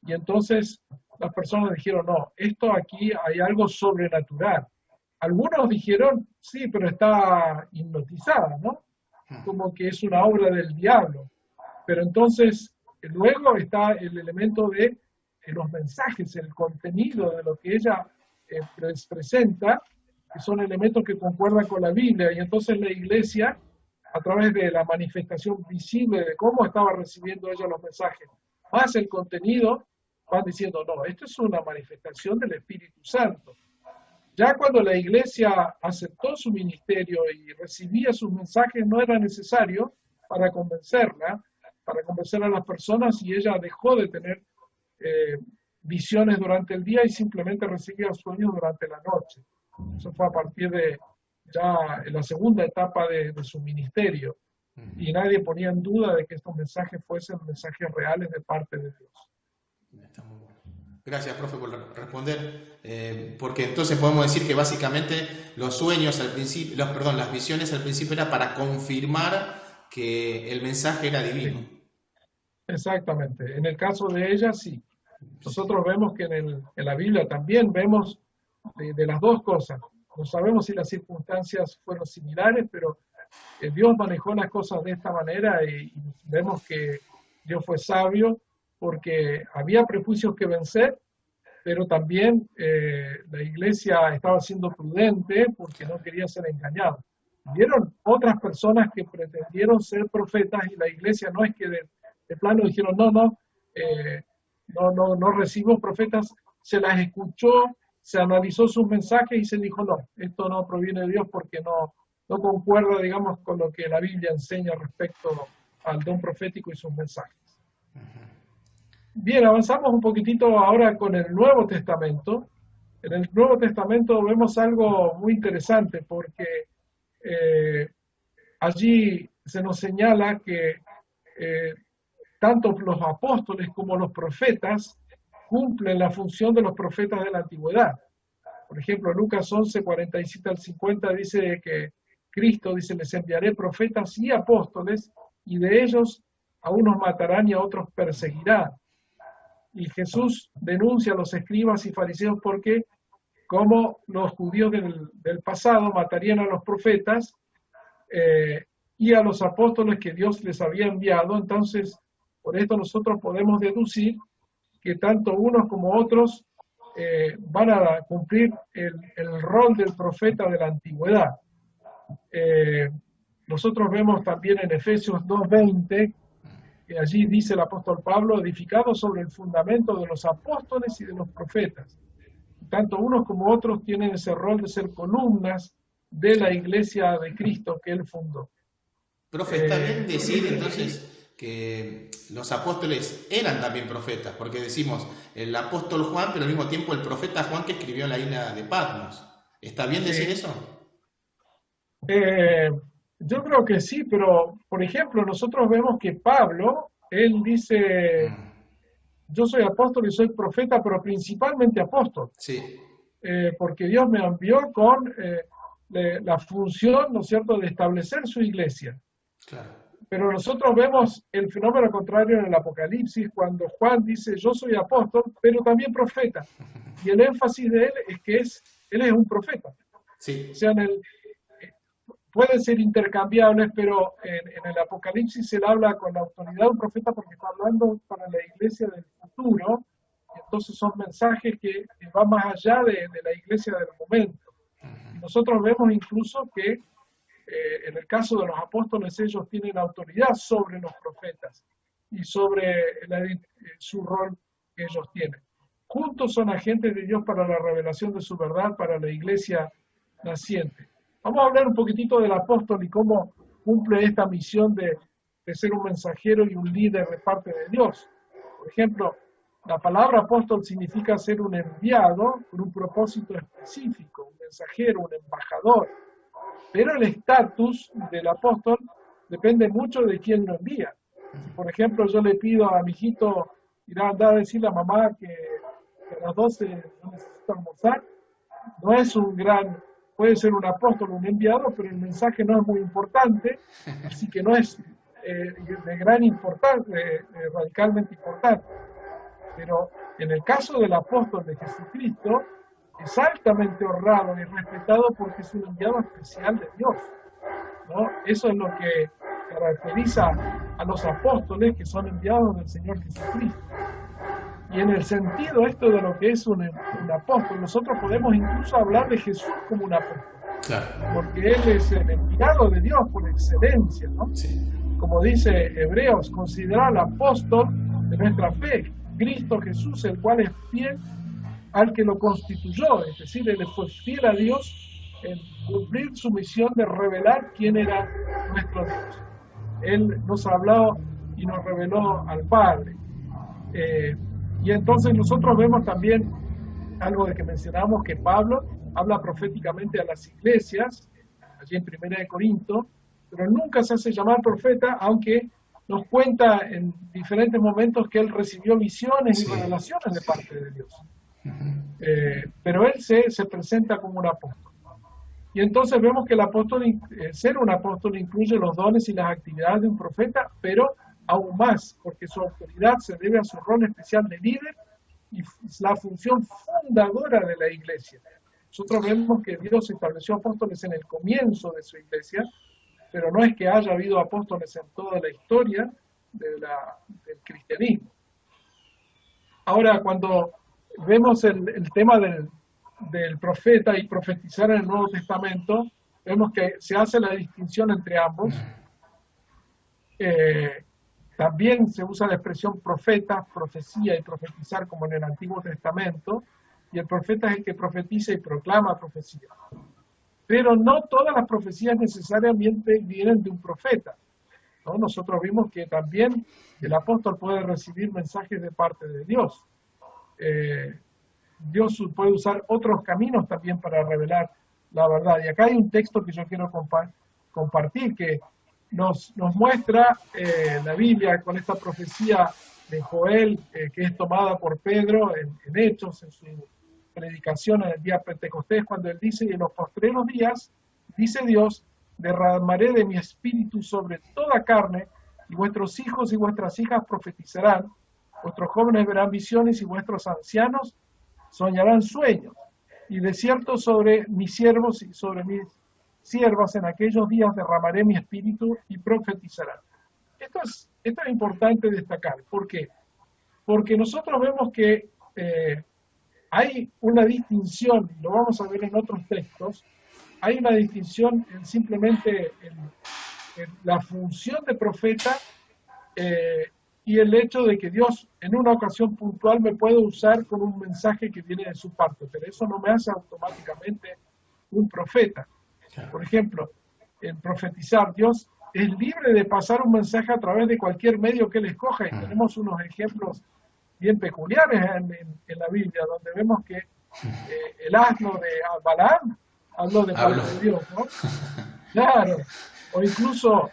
y entonces las personas dijeron, no, esto aquí hay algo sobrenatural. Algunos dijeron, sí, pero está hipnotizada, ¿no? Como que es una obra del diablo. Pero entonces, luego está el elemento de los mensajes, el contenido de lo que ella presenta, que son elementos que concuerdan con la Biblia, y entonces la Iglesia, a través de la manifestación visible de cómo estaba recibiendo ella los mensajes, más el contenido, van diciendo, no, esto es una manifestación del Espíritu Santo. Ya cuando la Iglesia aceptó su ministerio y recibía sus mensajes, no era necesario para convencerla, para convencer a las personas, y ella dejó de tener visiones durante el día y simplemente recibía sueños durante la noche. Eso fue a partir de ya en la segunda etapa de su ministerio. Y nadie ponía en duda de que estos mensajes fuesen mensajes reales de parte de Dios. Está muy bueno. Gracias, profe, por responder, porque entonces podemos decir que básicamente los sueños al principio, las visiones al principio era para confirmar que el mensaje era divino. Sí, exactamente. En el caso de ella, sí. Nosotros vemos que en la Biblia también vemos de las dos cosas. No sabemos si las circunstancias fueron similares, pero Dios manejó las cosas de esta manera, y vemos que Dios fue sabio porque había prejuicios que vencer, pero también la Iglesia estaba siendo prudente porque no quería ser engañada. Vieron otras personas que pretendieron ser profetas, y la Iglesia no es que de plano dijeron, no recibo profetas, se las escuchó, se analizó sus mensajes y se dijo, no, esto no proviene de Dios porque no concuerda, digamos, con lo que la Biblia enseña respecto al don profético y sus mensajes. Bien, avanzamos un poquitito ahora con el Nuevo Testamento. En el Nuevo Testamento vemos algo muy interesante porque allí se nos señala que tanto los apóstoles como los profetas cumplen la función de los profetas de la antigüedad. Por ejemplo, Lucas 11, 47 al 50 dice que Cristo dice, les enviaré profetas y apóstoles, y de ellos a unos matarán y a otros perseguirán. Y Jesús denuncia a los escribas y fariseos porque, como los judíos del pasado matarían a los profetas y a los apóstoles que Dios les había enviado, entonces por esto nosotros podemos deducir que tanto unos como otros van a cumplir el rol del profeta de la antigüedad. Nosotros vemos también en Efesios 2:20, que allí dice el apóstol Pablo, edificado sobre el fundamento de los apóstoles y de los profetas. Tanto unos como otros tienen ese rol de ser columnas de la iglesia de Cristo que él fundó. Profe, está bien decir entonces que los apóstoles eran también profetas, porque decimos el apóstol Juan, pero al mismo tiempo el profeta Juan que escribió la isla de Patmos. ¿Está bien decir eso? Yo creo que sí, pero por ejemplo nosotros vemos que Pablo, él dice, yo soy apóstol y soy profeta, pero principalmente apóstol. Sí. Porque Dios me envió con la función, ¿no es cierto?, de establecer su iglesia. Claro. Pero nosotros vemos el fenómeno contrario en el Apocalipsis, cuando Juan dice, yo soy apóstol, pero también profeta. Y el énfasis de él es que él es un profeta. Sí. O sea, pueden ser intercambiables, pero en el Apocalipsis él habla con la autoridad de un profeta porque está hablando para la iglesia del futuro, y entonces son mensajes que van más allá de la iglesia del momento. Y nosotros vemos incluso que en el caso de los apóstoles ellos tienen autoridad sobre los profetas y sobre su rol que ellos tienen. Juntos son agentes de Dios para la revelación de su verdad para la iglesia naciente. Vamos a hablar un poquitito del apóstol y cómo cumple esta misión de ser un mensajero y un líder de parte de Dios. Por ejemplo, la palabra apóstol significa ser un enviado con un propósito específico, un mensajero, un embajador. Pero el estatus del apóstol depende mucho de quién lo envía. Si, por ejemplo, yo le pido a mi hijito ir a andar a decirle a mamá que a las 12 no necesito almorzar, no es puede ser un apóstol o un enviado, pero el mensaje no es muy importante, así que no es de gran importancia, radicalmente importante. Pero en el caso del apóstol de Jesucristo, es altamente honrado y respetado porque es un enviado especial de Dios, ¿no? Eso es lo que caracteriza a los apóstoles que son enviados del Señor Jesucristo. Y en el sentido esto de lo que es un apóstol, nosotros podemos incluso hablar de Jesús como un apóstol. Claro. Porque Él es el enviado de Dios por excelencia, ¿no? Sí. Como dice Hebreos, considera al apóstol de nuestra fe, Cristo Jesús, el cual es fiel al que lo constituyó, es decir, Él fue fiel a Dios en cumplir su misión de revelar quién era nuestro Dios. Él nos habló y nos reveló al Padre. Y entonces nosotros vemos también algo de que mencionamos, que Pablo habla proféticamente a las iglesias, allí en 1 Corintios, pero nunca se hace llamar profeta, aunque nos cuenta en diferentes momentos que él recibió visiones y revelaciones de parte de Dios. Pero él se presenta como un apóstol. Y entonces vemos que el apóstol, ser un apóstol incluye los dones y las actividades de un profeta, pero aún más, porque su autoridad se debe a su rol especial de líder y la función fundadora de la iglesia. Nosotros vemos que Dios estableció apóstoles en el comienzo de su iglesia, pero no es que haya habido apóstoles en toda la historia del cristianismo. Ahora, cuando vemos el tema del profeta y profetizar en el Nuevo Testamento, vemos que se hace la distinción entre ambos. También se usa la expresión profeta, profecía y profetizar como en el Antiguo Testamento, y el profeta es el que profetiza y proclama profecía. Pero no todas las profecías necesariamente vienen de un profeta, ¿no? Nosotros vimos que también el apóstol puede recibir mensajes de parte de Dios. Dios puede usar otros caminos también para revelar la verdad. Y acá hay un texto que yo quiero compartir que nos muestra la Biblia con esta profecía de Joel, que es tomada por Pedro en Hechos, en su predicación en el día Pentecostés, cuando él dice, y en los postreros días, dice Dios, derramaré de mi espíritu sobre toda carne, y vuestros hijos y vuestras hijas profetizarán, vuestros jóvenes verán visiones y vuestros ancianos soñarán sueños. Y de cierto sobre mis siervos y sobre mis siervas en aquellos días derramaré mi espíritu y profetizarán. Esto es importante destacar. ¿Por qué? Porque nosotros vemos que hay una distinción, lo vamos a ver en otros textos, hay una distinción en simplemente en la función de profeta y el hecho de que Dios en una ocasión puntual me puede usar con un mensaje que viene de su parte, pero eso no me hace automáticamente un profeta. Por ejemplo, el profetizar, Dios es libre de pasar un mensaje a través de cualquier medio que él escoja, y tenemos unos ejemplos bien peculiares en la Biblia, donde vemos que el asno de Balaam habló de parte de Dios, ¿no? Claro, o incluso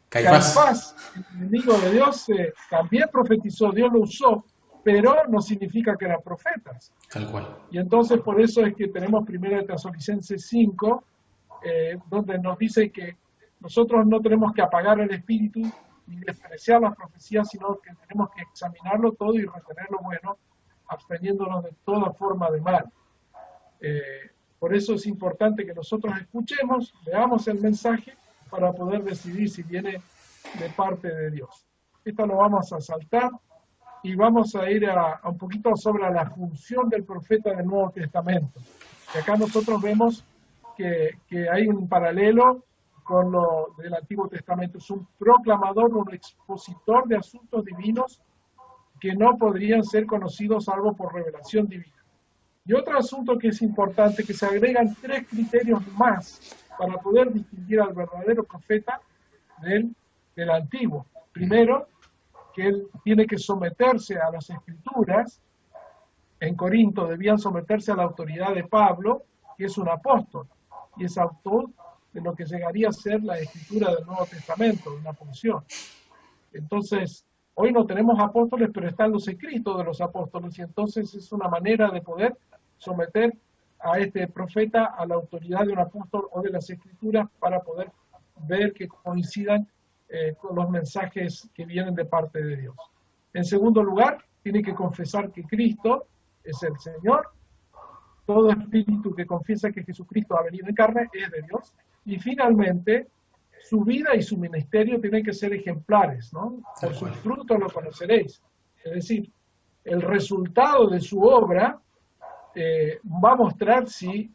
Caifás, el enemigo de Dios, también profetizó, Dios lo usó, pero no significa que eran profetas. Tal cual. Y entonces por eso es que tenemos 1 Tesalonicenses 5, donde nos dice que nosotros no tenemos que apagar el espíritu ni despreciar las profecías, sino que tenemos que examinarlo todo y retener lo bueno, absteniéndonos de toda forma de mal. Por eso es importante que nosotros escuchemos, veamos el mensaje para poder decidir si viene de parte de Dios. Esto lo vamos a saltar y vamos a ir a un poquito sobre la función del profeta del Nuevo Testamento. Y acá nosotros vemos que hay un paralelo con lo del Antiguo Testamento. Es un proclamador, un expositor de asuntos divinos que no podrían ser conocidos salvo por revelación divina. Y otro asunto que es importante, que se agregan 3 criterios más para poder distinguir al verdadero profeta del antiguo. Primero, que él tiene que someterse a las Escrituras. En Corinto debían someterse a la autoridad de Pablo, que es un apóstol, y es autor de lo que llegaría a ser la Escritura del Nuevo Testamento, una porción. Entonces, hoy no tenemos apóstoles, pero están los escritos de los apóstoles, y entonces es una manera de poder someter a este profeta a la autoridad de un apóstol o de las Escrituras para poder ver que coincidan con los mensajes que vienen de parte de Dios. En segundo lugar, tiene que confesar que Cristo es el Señor. Todo espíritu que confiesa que Jesucristo ha venido en carne es de Dios. Y finalmente, su vida y su ministerio tienen que ser ejemplares, ¿no? Por sus frutos lo conoceréis. Es decir, el resultado de su obra va a mostrar si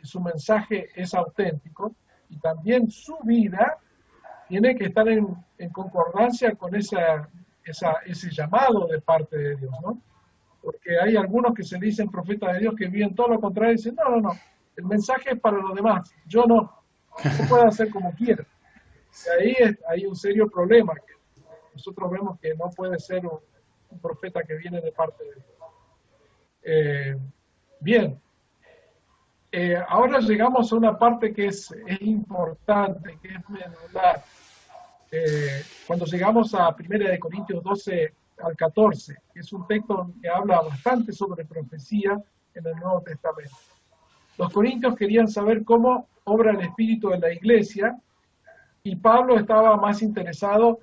su mensaje es auténtico, y también su vida tiene que estar en concordancia con ese llamado de parte de Dios, ¿no? Porque hay algunos que se dicen profetas de Dios que viven todo lo contrario y dicen, no, el mensaje es para los demás, yo no puedo hacer como quiera. Y ahí hay un serio problema, que nosotros vemos que no puede ser un profeta que viene de parte de Dios. Bien, ahora llegamos a una parte que es importante, que es medular. Cuando llegamos a 1 Corintios 12 al 14, que es un texto que habla bastante sobre profecía en el Nuevo Testamento. Los corintios querían saber cómo obra el Espíritu en la iglesia, y Pablo estaba más interesado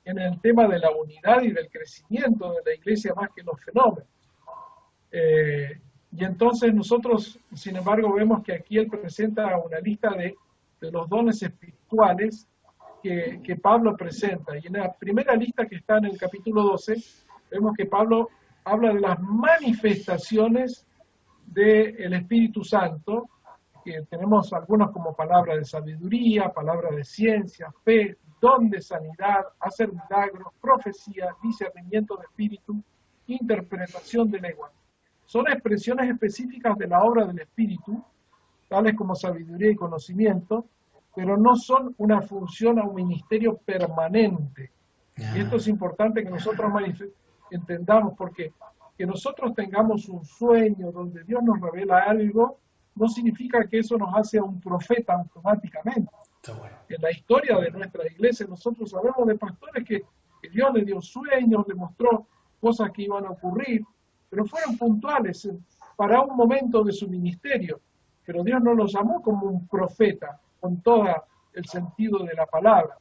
en el tema de la unidad y del crecimiento de la iglesia más que los fenómenos. Y entonces nosotros, sin embargo, vemos que aquí él presenta una lista de los dones espirituales que Pablo presenta. Y en la primera lista, que está en el capítulo 12, vemos que Pablo habla de las manifestaciones del Espíritu Santo, que tenemos algunos como palabra de sabiduría, palabra de ciencia, fe, don de sanidad, hacer milagros, profecía, discernimiento de espíritu, interpretación de lengua. Son expresiones específicas de la obra del Espíritu, tales como sabiduría y conocimiento, pero no son una función a un ministerio permanente. Y esto es importante que nosotros entendamos, porque que nosotros tengamos un sueño donde Dios nos revela algo, no significa que eso nos hace a un profeta automáticamente. En la historia de nuestra iglesia nosotros sabemos de pastores que Dios le dio sueños, le mostró cosas que iban a ocurrir, pero fueron puntuales para un momento de su ministerio. Pero Dios no los llamó como un profeta, con todo el sentido de la palabra.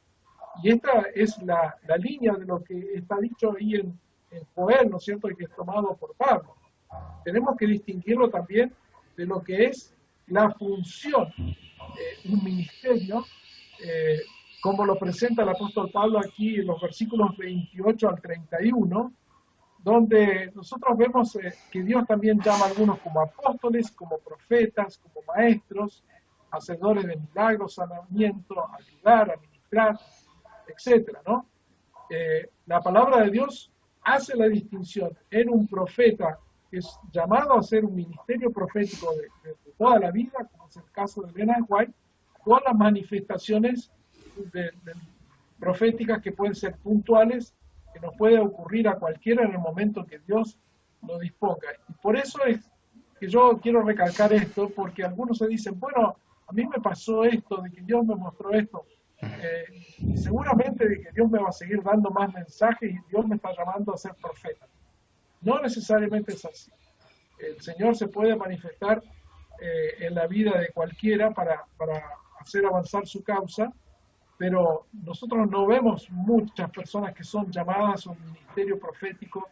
Y esta es la línea de lo que está dicho ahí en Joel, ¿no es cierto?, y que es tomado por Pablo. Tenemos que distinguirlo también de lo que es la función de un ministerio, como lo presenta el apóstol Pablo aquí en los versículos 28 al 31, donde nosotros vemos que Dios también llama a algunos como apóstoles, como profetas, como maestros, hacedores de milagros, sanamiento, ayudar, administrar, etcétera, ¿no? La palabra de Dios hace la distinción en un profeta que es llamado a hacer un ministerio profético de toda la vida, como es el caso de Ellen White, con las manifestaciones proféticas que pueden ser puntuales, que nos puede ocurrir a cualquiera en el momento que Dios lo disponga. Y por eso es que yo quiero recalcar esto, porque algunos se dicen, bueno, a mí me pasó esto, de que Dios me mostró esto, y seguramente de que Dios me va a seguir dando más mensajes y Dios me está llamando a ser profeta. No necesariamente es así. El Señor se puede manifestar en la vida de cualquiera para hacer avanzar su causa, pero nosotros no vemos muchas personas que son llamadas a un ministerio profético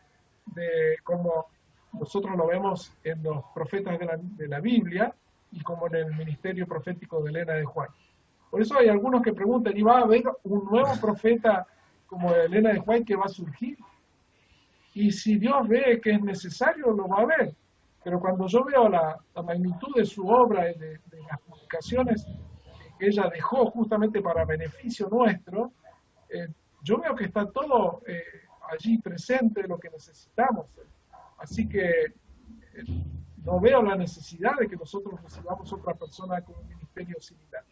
como nosotros lo vemos en los profetas de la Biblia y como en el ministerio profético de Elena de White. Por eso hay algunos que preguntan, ¿y va a haber un nuevo profeta como Elena de White que va a surgir? Y si Dios ve que es necesario, lo va a ver. Pero cuando yo veo la magnitud de su obra y de las publicaciones que ella dejó justamente para beneficio nuestro, yo veo que está todo allí presente, lo que necesitamos. Así que no veo la necesidad de que nosotros recibamos otra persona con un ministerio similar.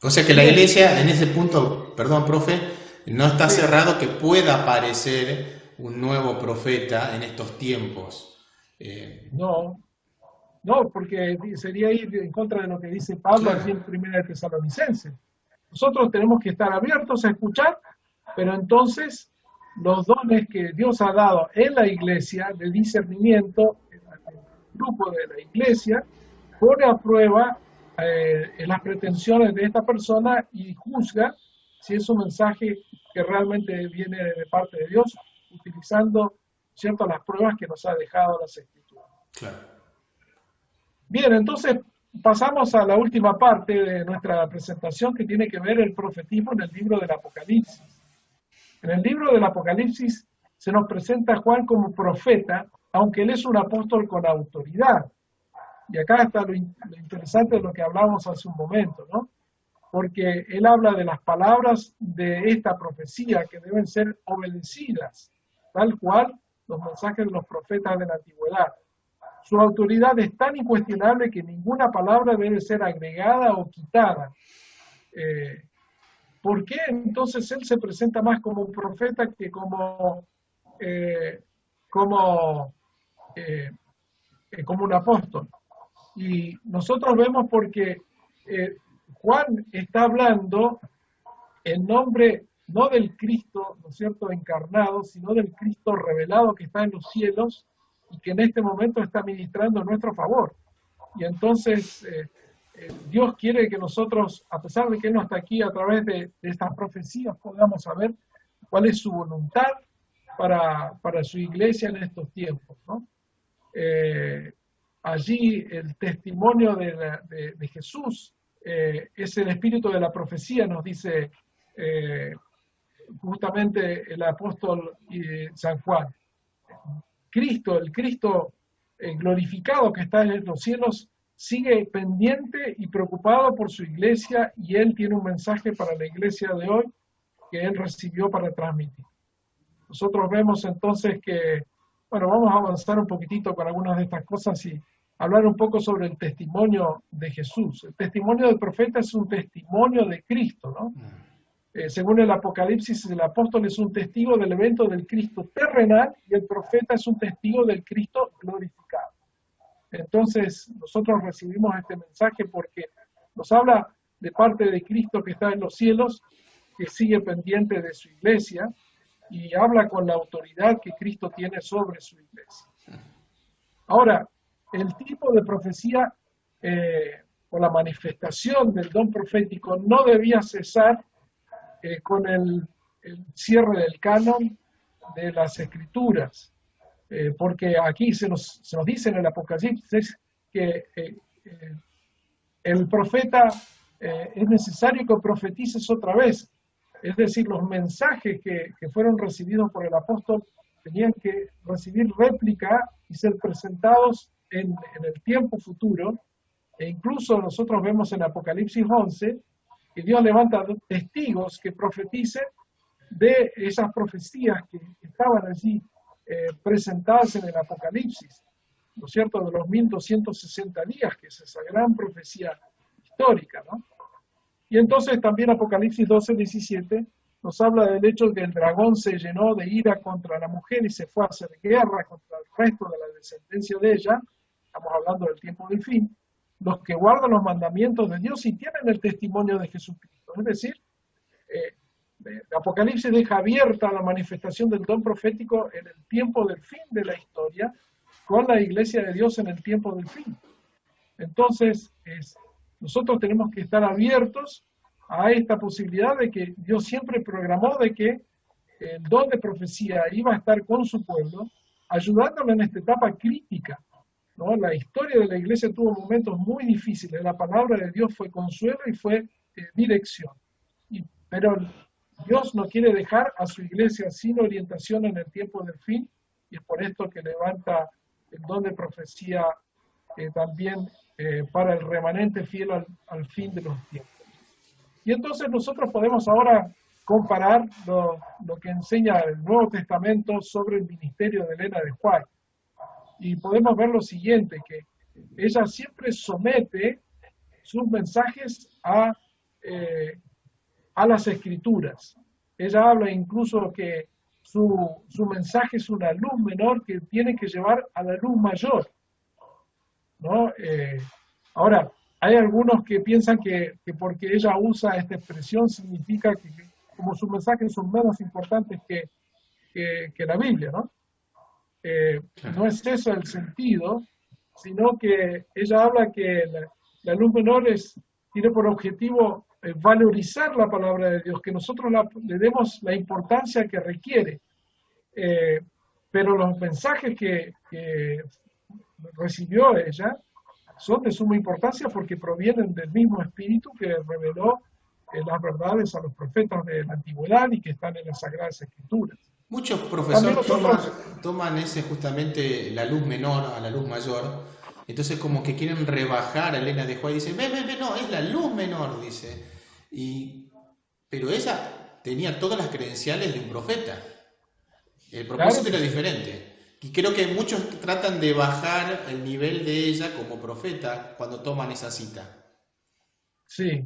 O sea que la iglesia, en ese punto, perdón, profe, no está Sí. cerrado que pueda aparecer un nuevo profeta en estos tiempos. No, porque sería ir en contra de lo que dice Pablo Claro. aquí en 1 Tesalonicenses. Nosotros tenemos que estar abiertos a escuchar, pero entonces los dones que Dios ha dado en la iglesia, de discernimiento, en el grupo de la iglesia, pone a prueba las pretensiones de esta persona y juzga si es un mensaje que realmente viene de parte de Dios, utilizando, ¿cierto?, las pruebas que nos ha dejado las Escrituras. Claro. Bien, entonces pasamos a la última parte de nuestra presentación, que tiene que ver el profetismo en el libro del Apocalipsis. En el libro del Apocalipsis se nos presenta a Juan como profeta, aunque él es un apóstol con autoridad. Y acá está lo interesante de lo que hablamos hace un momento, ¿no? Porque él habla de las palabras de esta profecía que deben ser obedecidas, tal cual los mensajes de los profetas de la antigüedad. Su autoridad es tan incuestionable que ninguna palabra debe ser agregada o quitada. ¿Por qué entonces él se presenta más como un profeta que como un apóstol? Y nosotros vemos porque Juan está hablando en nombre no del Cristo, ¿no es cierto?, encarnado, sino del Cristo revelado que está en los cielos y que en este momento está ministrando a nuestro favor. Y entonces Dios quiere que nosotros, a pesar de que Él no está aquí, a través de estas profecías podamos saber cuál es su voluntad para su iglesia en estos tiempos, ¿no? Allí el testimonio de Jesús es el espíritu de la profecía, nos dice justamente el apóstol San Juan. El Cristo glorificado que está en los cielos, sigue pendiente y preocupado por su iglesia, y Él tiene un mensaje para la iglesia de hoy que Él recibió para transmitir. Nosotros vemos entonces que, bueno, vamos a avanzar un poquitito con algunas de estas cosas y hablar un poco sobre el testimonio de Jesús. El testimonio del profeta es un testimonio de Cristo, ¿no? Según el Apocalipsis, el apóstol es un testigo del evento del Cristo terrenal y el profeta es un testigo del Cristo glorificado. Entonces, nosotros recibimos este mensaje porque nos habla de parte de Cristo que está en los cielos, que sigue pendiente de su iglesia y habla con la autoridad que Cristo tiene sobre su iglesia. Ahora, el tipo de profecía, o la manifestación del don profético no debía cesar con el cierre del canon de las Escrituras, porque aquí se nos dice en el Apocalipsis que el profeta es necesario que profetices otra vez, es decir, los mensajes que fueron recibidos por el apóstol tenían que recibir réplica y ser presentados en el tiempo futuro, e incluso nosotros vemos en Apocalipsis 11 que Dios levanta testigos que profeticen de esas profecías que estaban allí presentadas en el Apocalipsis, ¿no es cierto?, de los 1260 días, que es esa gran profecía histórica, ¿no? Y entonces también Apocalipsis 12:17 nos habla del hecho de que el dragón se llenó de ira contra la mujer y se fue a hacer guerra contra el resto de la descendencia de ella, estamos hablando del tiempo del fin, los que guardan los mandamientos de Dios y tienen el testimonio de Jesucristo. Es decir, Apocalipsis deja abierta la manifestación del don profético en el tiempo del fin de la historia, con la iglesia de Dios en el tiempo del fin. Entonces, nosotros tenemos que estar abiertos a esta posibilidad de que Dios siempre programó de que el don de profecía iba a estar con su pueblo, ayudándolo en esta etapa crítica, ¿no? La historia de la iglesia tuvo momentos muy difíciles, la palabra de Dios fue consuelo y fue dirección. Pero Dios no quiere dejar a su iglesia sin orientación en el tiempo del fin, y es por esto que levanta el don de profecía también para el remanente fiel al fin de los tiempos. Y entonces nosotros podemos ahora comparar lo que enseña el Nuevo Testamento sobre el ministerio de Elena de White. Y podemos ver lo siguiente, que ella siempre somete sus mensajes a las Escrituras. Ella habla incluso que su mensaje es una luz menor que tiene que llevar a la luz mayor, ¿no? Ahora, hay algunos que piensan que porque ella usa esta expresión significa que como sus mensajes son menos importantes que la Biblia, ¿no? No es eso el sentido, sino que ella habla que la luz menor tiene por objetivo valorizar la palabra de Dios, que nosotros le demos la importancia que requiere. Pero los mensajes que recibió ella son de suma importancia porque provienen del mismo espíritu que reveló las verdades a los profetas de la antigüedad y que están en las Sagradas Escrituras. Muchos profesores toman justamente la luz menor a la luz mayor, entonces como que quieren rebajar a Elena de White y dicen, no, es la luz menor, dice. Pero ella tenía todas las credenciales de un profeta. El propósito era diferente. Y creo que muchos tratan de bajar el nivel de ella como profeta cuando toman esa cita. Sí,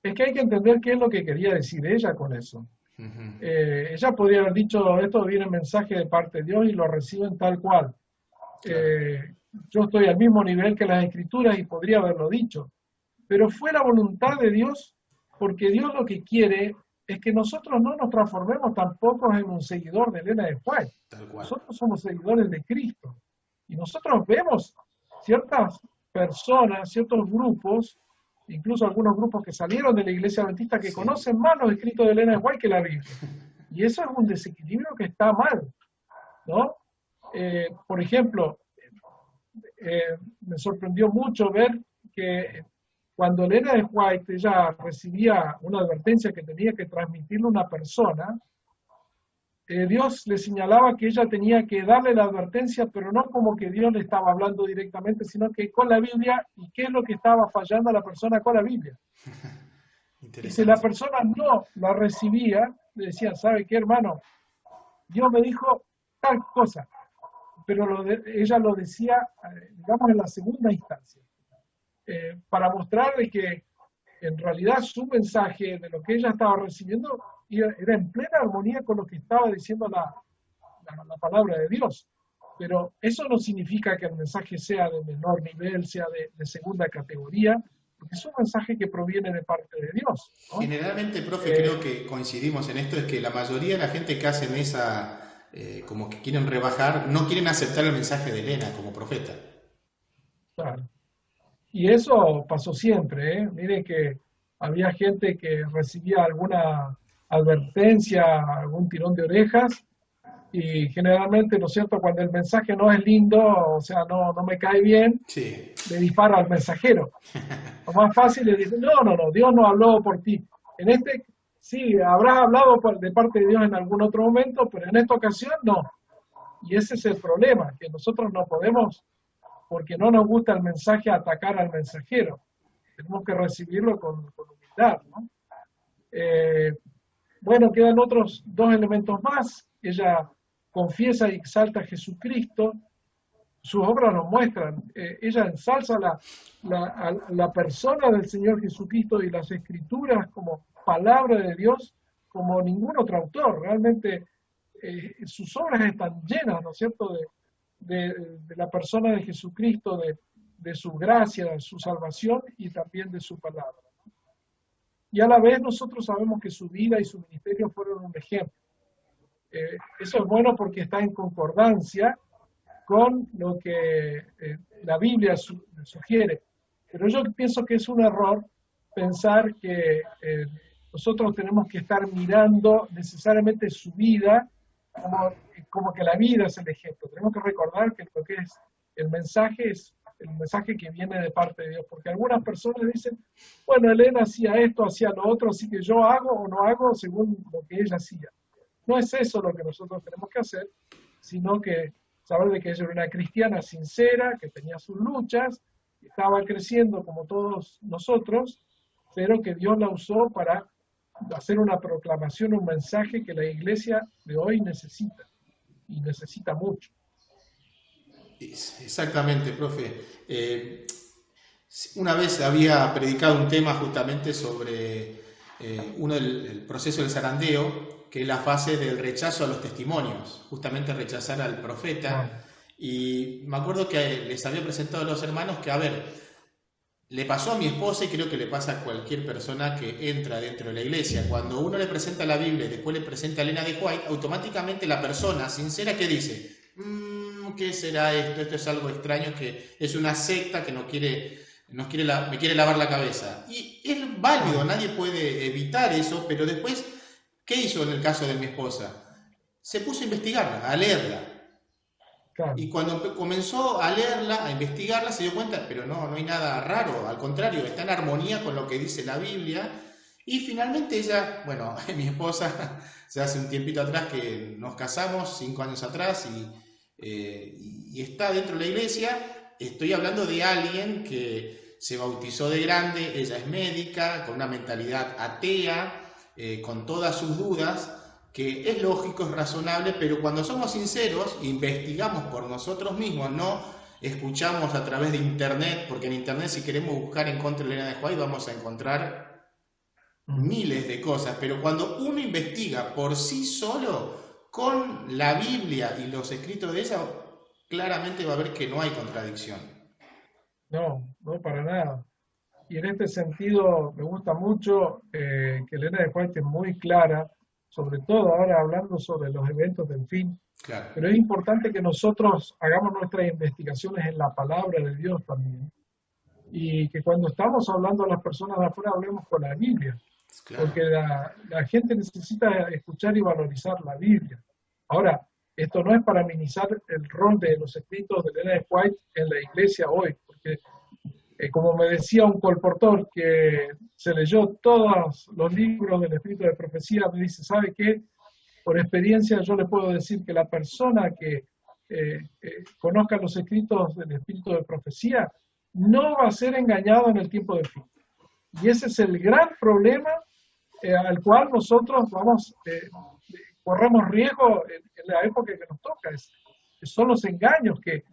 es que hay que entender qué es lo que quería decir ella con eso. Uh-huh. Ella podría haber dicho, esto viene mensaje de parte de Dios y lo reciben tal cual. Claro. Yo estoy al mismo nivel que las Escrituras y podría haberlo dicho. Pero fue la voluntad de Dios, porque Dios lo que quiere es que nosotros no nos transformemos tampoco en un seguidor de Elena de White. Nosotros somos seguidores de Cristo. Y nosotros vemos ciertas personas, ciertos grupos, incluso algunos grupos que salieron de la Iglesia Adventista que conocen más los escritos de Elena de White que la Biblia. Y eso es un desequilibrio que está mal, ¿no? Por ejemplo, me sorprendió mucho ver que cuando Elena de White ella recibía una advertencia que tenía que transmitirle a una persona, Dios le señalaba que ella tenía que darle la advertencia, pero no como que Dios le estaba hablando directamente, sino que con la Biblia, y qué es lo que estaba fallando a la persona con la Biblia. Y si la persona no la recibía, le decía, ¿sabe qué, hermano? Dios me dijo tal cosa, pero ella lo decía, digamos, en la segunda instancia, para mostrarle que en realidad su mensaje de lo que ella estaba recibiendo era en plena armonía con lo que estaba diciendo la palabra de Dios. Pero eso no significa que el mensaje sea de menor nivel, sea de segunda categoría, porque es un mensaje que proviene de parte de Dios, ¿no? Generalmente, profe, creo que coincidimos en esto, es que la mayoría de la gente que hacen esa, como que quieren rebajar, no quieren aceptar el mensaje de Elena como profeta. Claro. Y eso pasó siempre, ¿eh? Mire que había gente que recibía alguna advertencia, algún tirón de orejas, y generalmente, ¿no es cierto?, cuando el mensaje no es lindo, o sea, no me cae bien, Sí, le disparo al mensajero. Lo más fácil es decir, no, Dios no habló por ti. En este, sí, habrás hablado de parte de Dios en algún otro momento, pero en esta ocasión no. Y ese es el problema, que nosotros no podemos, porque no nos gusta el mensaje, atacar al mensajero. Tenemos que recibirlo con humildad, ¿no? Bueno, quedan otros dos elementos más. Ella confiesa y exalta a Jesucristo. Sus obras nos muestran. Ella ensalza a la persona del Señor Jesucristo y las Escrituras como palabra de Dios, como ningún otro autor. Realmente sus obras están llenas, ¿no es cierto?, de la persona de Jesucristo, de su gracia, de su salvación y también de su palabra. Y a la vez nosotros sabemos que su vida y su ministerio fueron un ejemplo. Eso es bueno porque está en concordancia con lo que la Biblia sugiere. Pero yo pienso que es un error pensar que nosotros tenemos que estar mirando necesariamente su vida como que la vida es el ejemplo. Tenemos que recordar que lo que es el mensaje que viene de parte de Dios, porque algunas personas dicen, bueno, Elena hacía esto, hacía lo otro, así que yo hago o no hago según lo que ella hacía. No es eso lo que nosotros tenemos que hacer, sino que saber de que ella era una cristiana sincera, que tenía sus luchas, que estaba creciendo como todos nosotros, pero que Dios la usó para hacer una proclamación, un mensaje que la iglesia de hoy necesita, y necesita mucho. exactamente, profe. Una vez había predicado un tema justamente sobre el proceso del zarandeo, que es la fase del rechazo a los testimonios, justamente rechazar al profeta. Y me acuerdo que les había presentado a los hermanos que, a ver, le pasó a mi esposa y creo que le pasa a cualquier persona que entra dentro de la iglesia. Cuando uno le presenta la Biblia y después le presenta a Elena de White, automáticamente la persona sincera que dice, ¿qué será esto? Esto es algo extraño, que es una secta que me quiere lavar la cabeza. Y es válido, nadie puede evitar eso, pero después, ¿qué hizo en el caso de mi esposa? Se puso a investigarla, a leerla. Claro. Y cuando comenzó a leerla, a investigarla, se dio cuenta, pero no hay nada raro, al contrario, está en armonía con lo que dice la Biblia. Y finalmente ella, bueno, mi esposa, se hace un tiempito atrás que nos casamos, 5 años atrás, y está dentro de la iglesia. Estoy hablando de alguien que se bautizó de grande, ella es médica, con una mentalidad atea, con todas sus dudas, que es lógico, es razonable, pero cuando somos sinceros, investigamos por nosotros mismos, no escuchamos a través de internet, porque en internet si queremos buscar en contra de Elena de White vamos a encontrar miles de cosas, pero cuando uno investiga por sí solo, con la Biblia y los escritos de ella, claramente va a ver que no hay contradicción. No para nada. Y en este sentido me gusta mucho que Elena de White es muy clara, sobre todo ahora hablando sobre los eventos del fin. Claro. Pero es importante que nosotros hagamos nuestras investigaciones en la palabra de Dios también. Y que cuando estamos hablando a las personas de afuera, hablemos con la Biblia. Claro. Porque la gente necesita escuchar y valorizar la Biblia. Ahora, esto no es para minimizar el rol de los escritos de Elena de White en la iglesia hoy, porque como me decía un colportor que se leyó todos los libros del Espíritu de Profecía, me dice, ¿sabe qué? Por experiencia yo le puedo decir que la persona que conozca los escritos del Espíritu de Profecía no va a ser engañado en el tiempo del fin. Y ese es el gran problema al cual nosotros corremos riesgo en la época que nos toca. Son los engaños que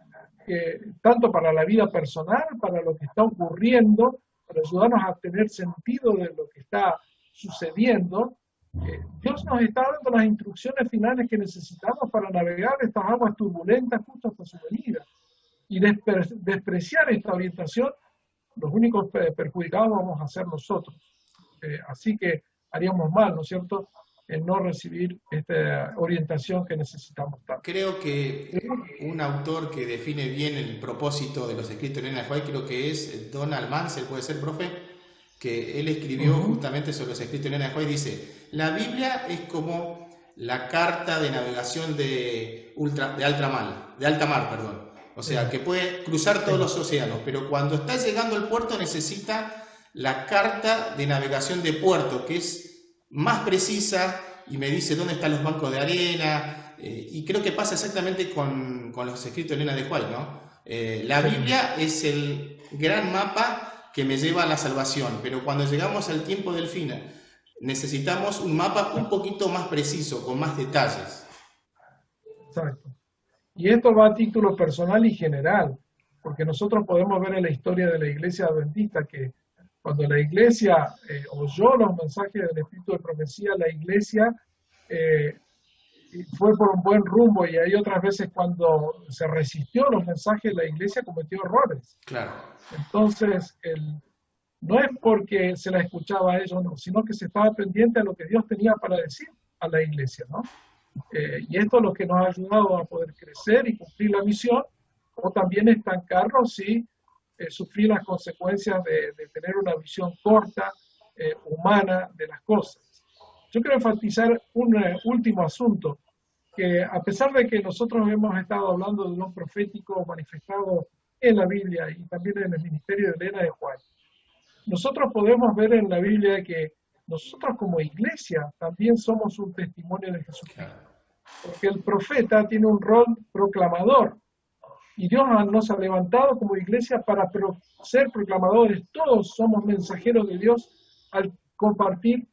tanto para la vida personal, para lo que está ocurriendo, para ayudarnos a tener sentido de lo que está sucediendo, Dios nos está dando las instrucciones finales que necesitamos para navegar estas aguas turbulentas justo hasta su venida. Y despreciar esta orientación, los únicos perjudicados vamos a ser nosotros. Así que haríamos mal, ¿no es cierto?, en no recibir esta orientación que necesitamos tanto. Creo que un autor que define bien el propósito de los escritos de Elena de White, creo que es Donald Mansell, puede ser, profe, que él escribió justamente sobre los escritos de Elena de White, dice, la Biblia es como la carta de navegación de alta mar, perdón. O sea, que puede cruzar todos los océanos, pero cuando está llegando al puerto necesita la carta de navegación de puerto, que es más precisa y me dice dónde están los bancos de arena, y creo que pasa exactamente con los escritos de Elena de White, ¿no? La Biblia es el gran mapa que me lleva a la salvación, pero cuando llegamos al tiempo del fin, necesitamos un mapa un poquito más preciso, con más detalles. Exacto. Y esto va a título personal y general, porque nosotros podemos ver en la historia de la Iglesia Adventista que cuando la Iglesia oyó los mensajes del Espíritu de Profecía, la Iglesia fue por un buen rumbo, y hay otras veces cuando se resistió a los mensajes, la Iglesia cometió errores. Claro. Entonces, no es porque se la escuchaba a ellos, no, sino que se estaba pendiente a lo que Dios tenía para decir a la Iglesia, ¿no? Y esto es lo que nos ha ayudado a poder crecer y cumplir la misión, o también estancarnos y sufrir las consecuencias de tener una visión corta, humana de las cosas. Yo quiero enfatizar un último asunto, que a pesar de que nosotros hemos estado hablando de don profético manifestado en la Biblia y también en el ministerio de Elena de White, nosotros podemos ver en la Biblia que nosotros como iglesia también somos un testimonio de Jesucristo. Porque el profeta tiene un rol proclamador. Y Dios nos ha levantado como iglesia para ser proclamadores. Todos somos mensajeros de Dios al compartir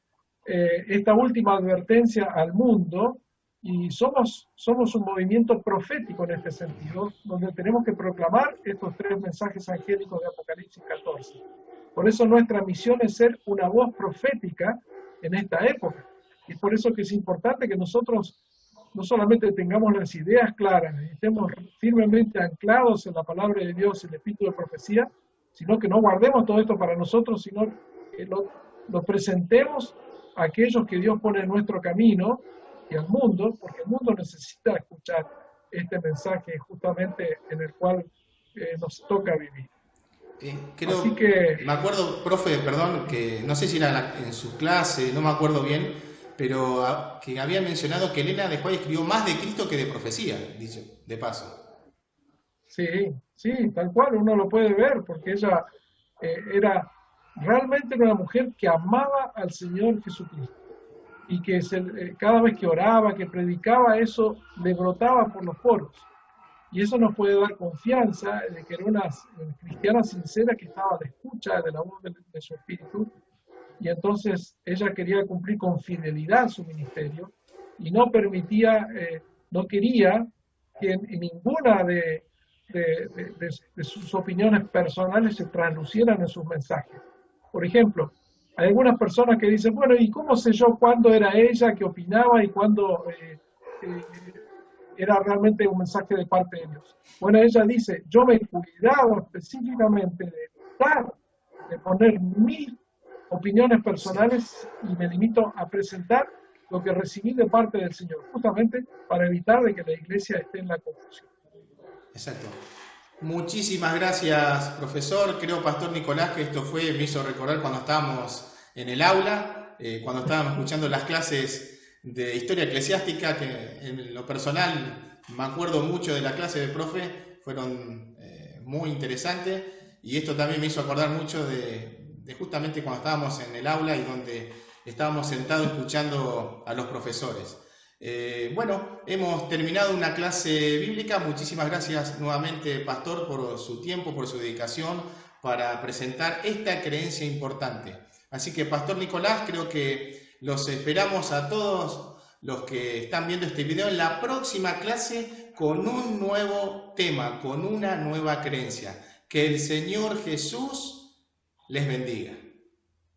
esta última advertencia al mundo. Y somos un movimiento profético en este sentido, donde tenemos que proclamar estos 3 mensajes angélicos de Apocalipsis 14. Por eso nuestra misión es ser una voz profética en esta época. Y es por eso que es importante que nosotros no solamente tengamos las ideas claras y estemos firmemente anclados en la palabra de Dios, en el espíritu de profecía, sino que no guardemos todo esto para nosotros, sino que lo presentemos a aquellos que Dios pone en nuestro camino y al mundo, porque el mundo necesita escuchar este mensaje justamente en el cual nos toca vivir. Creo, así que, me acuerdo, profe, perdón, que no sé si era en su clase, no me acuerdo bien, pero que había mencionado que Elena de White escribió más de Cristo que de profecía, dicho de paso. Sí, tal cual, uno lo puede ver, porque ella era realmente una mujer que amaba al Señor Jesucristo, y que cada vez que oraba, que predicaba, eso le brotaba por los poros. Y eso nos puede dar confianza de que era una cristiana sincera que estaba a la escucha de la voz de su espíritu, y entonces ella quería cumplir con fidelidad su ministerio y no quería que en ninguna de sus opiniones personales se traslucieran en sus mensajes. Por ejemplo, hay algunas personas que dicen, bueno, ¿y cómo sé yo cuándo era ella que opinaba y cuándo era realmente un mensaje de parte de Dios? Bueno, ella dice, yo me cuidaba específicamente de poner mis opiniones personales y me limito a presentar lo que recibí de parte del Señor, justamente para evitar de que la iglesia esté en la confusión. Exacto. Muchísimas gracias, profesor. Creo, Pastor Nicolás, que esto me hizo recordar cuando estábamos en el aula, cuando estábamos escuchando las clases de historia eclesiástica, que en lo personal me acuerdo mucho de la clase de profe, fueron muy interesantes, y esto también me hizo acordar mucho de justamente cuando estábamos en el aula y donde estábamos sentados escuchando a los profesores. Bueno, hemos terminado una clase bíblica. Muchísimas gracias nuevamente, Pastor, por su tiempo, por su dedicación para presentar esta creencia importante. Así que, Pastor Nicolás, creo que los esperamos a todos los que están viendo este video en la próxima clase con un nuevo tema, con una nueva creencia. Que el Señor Jesús les bendiga.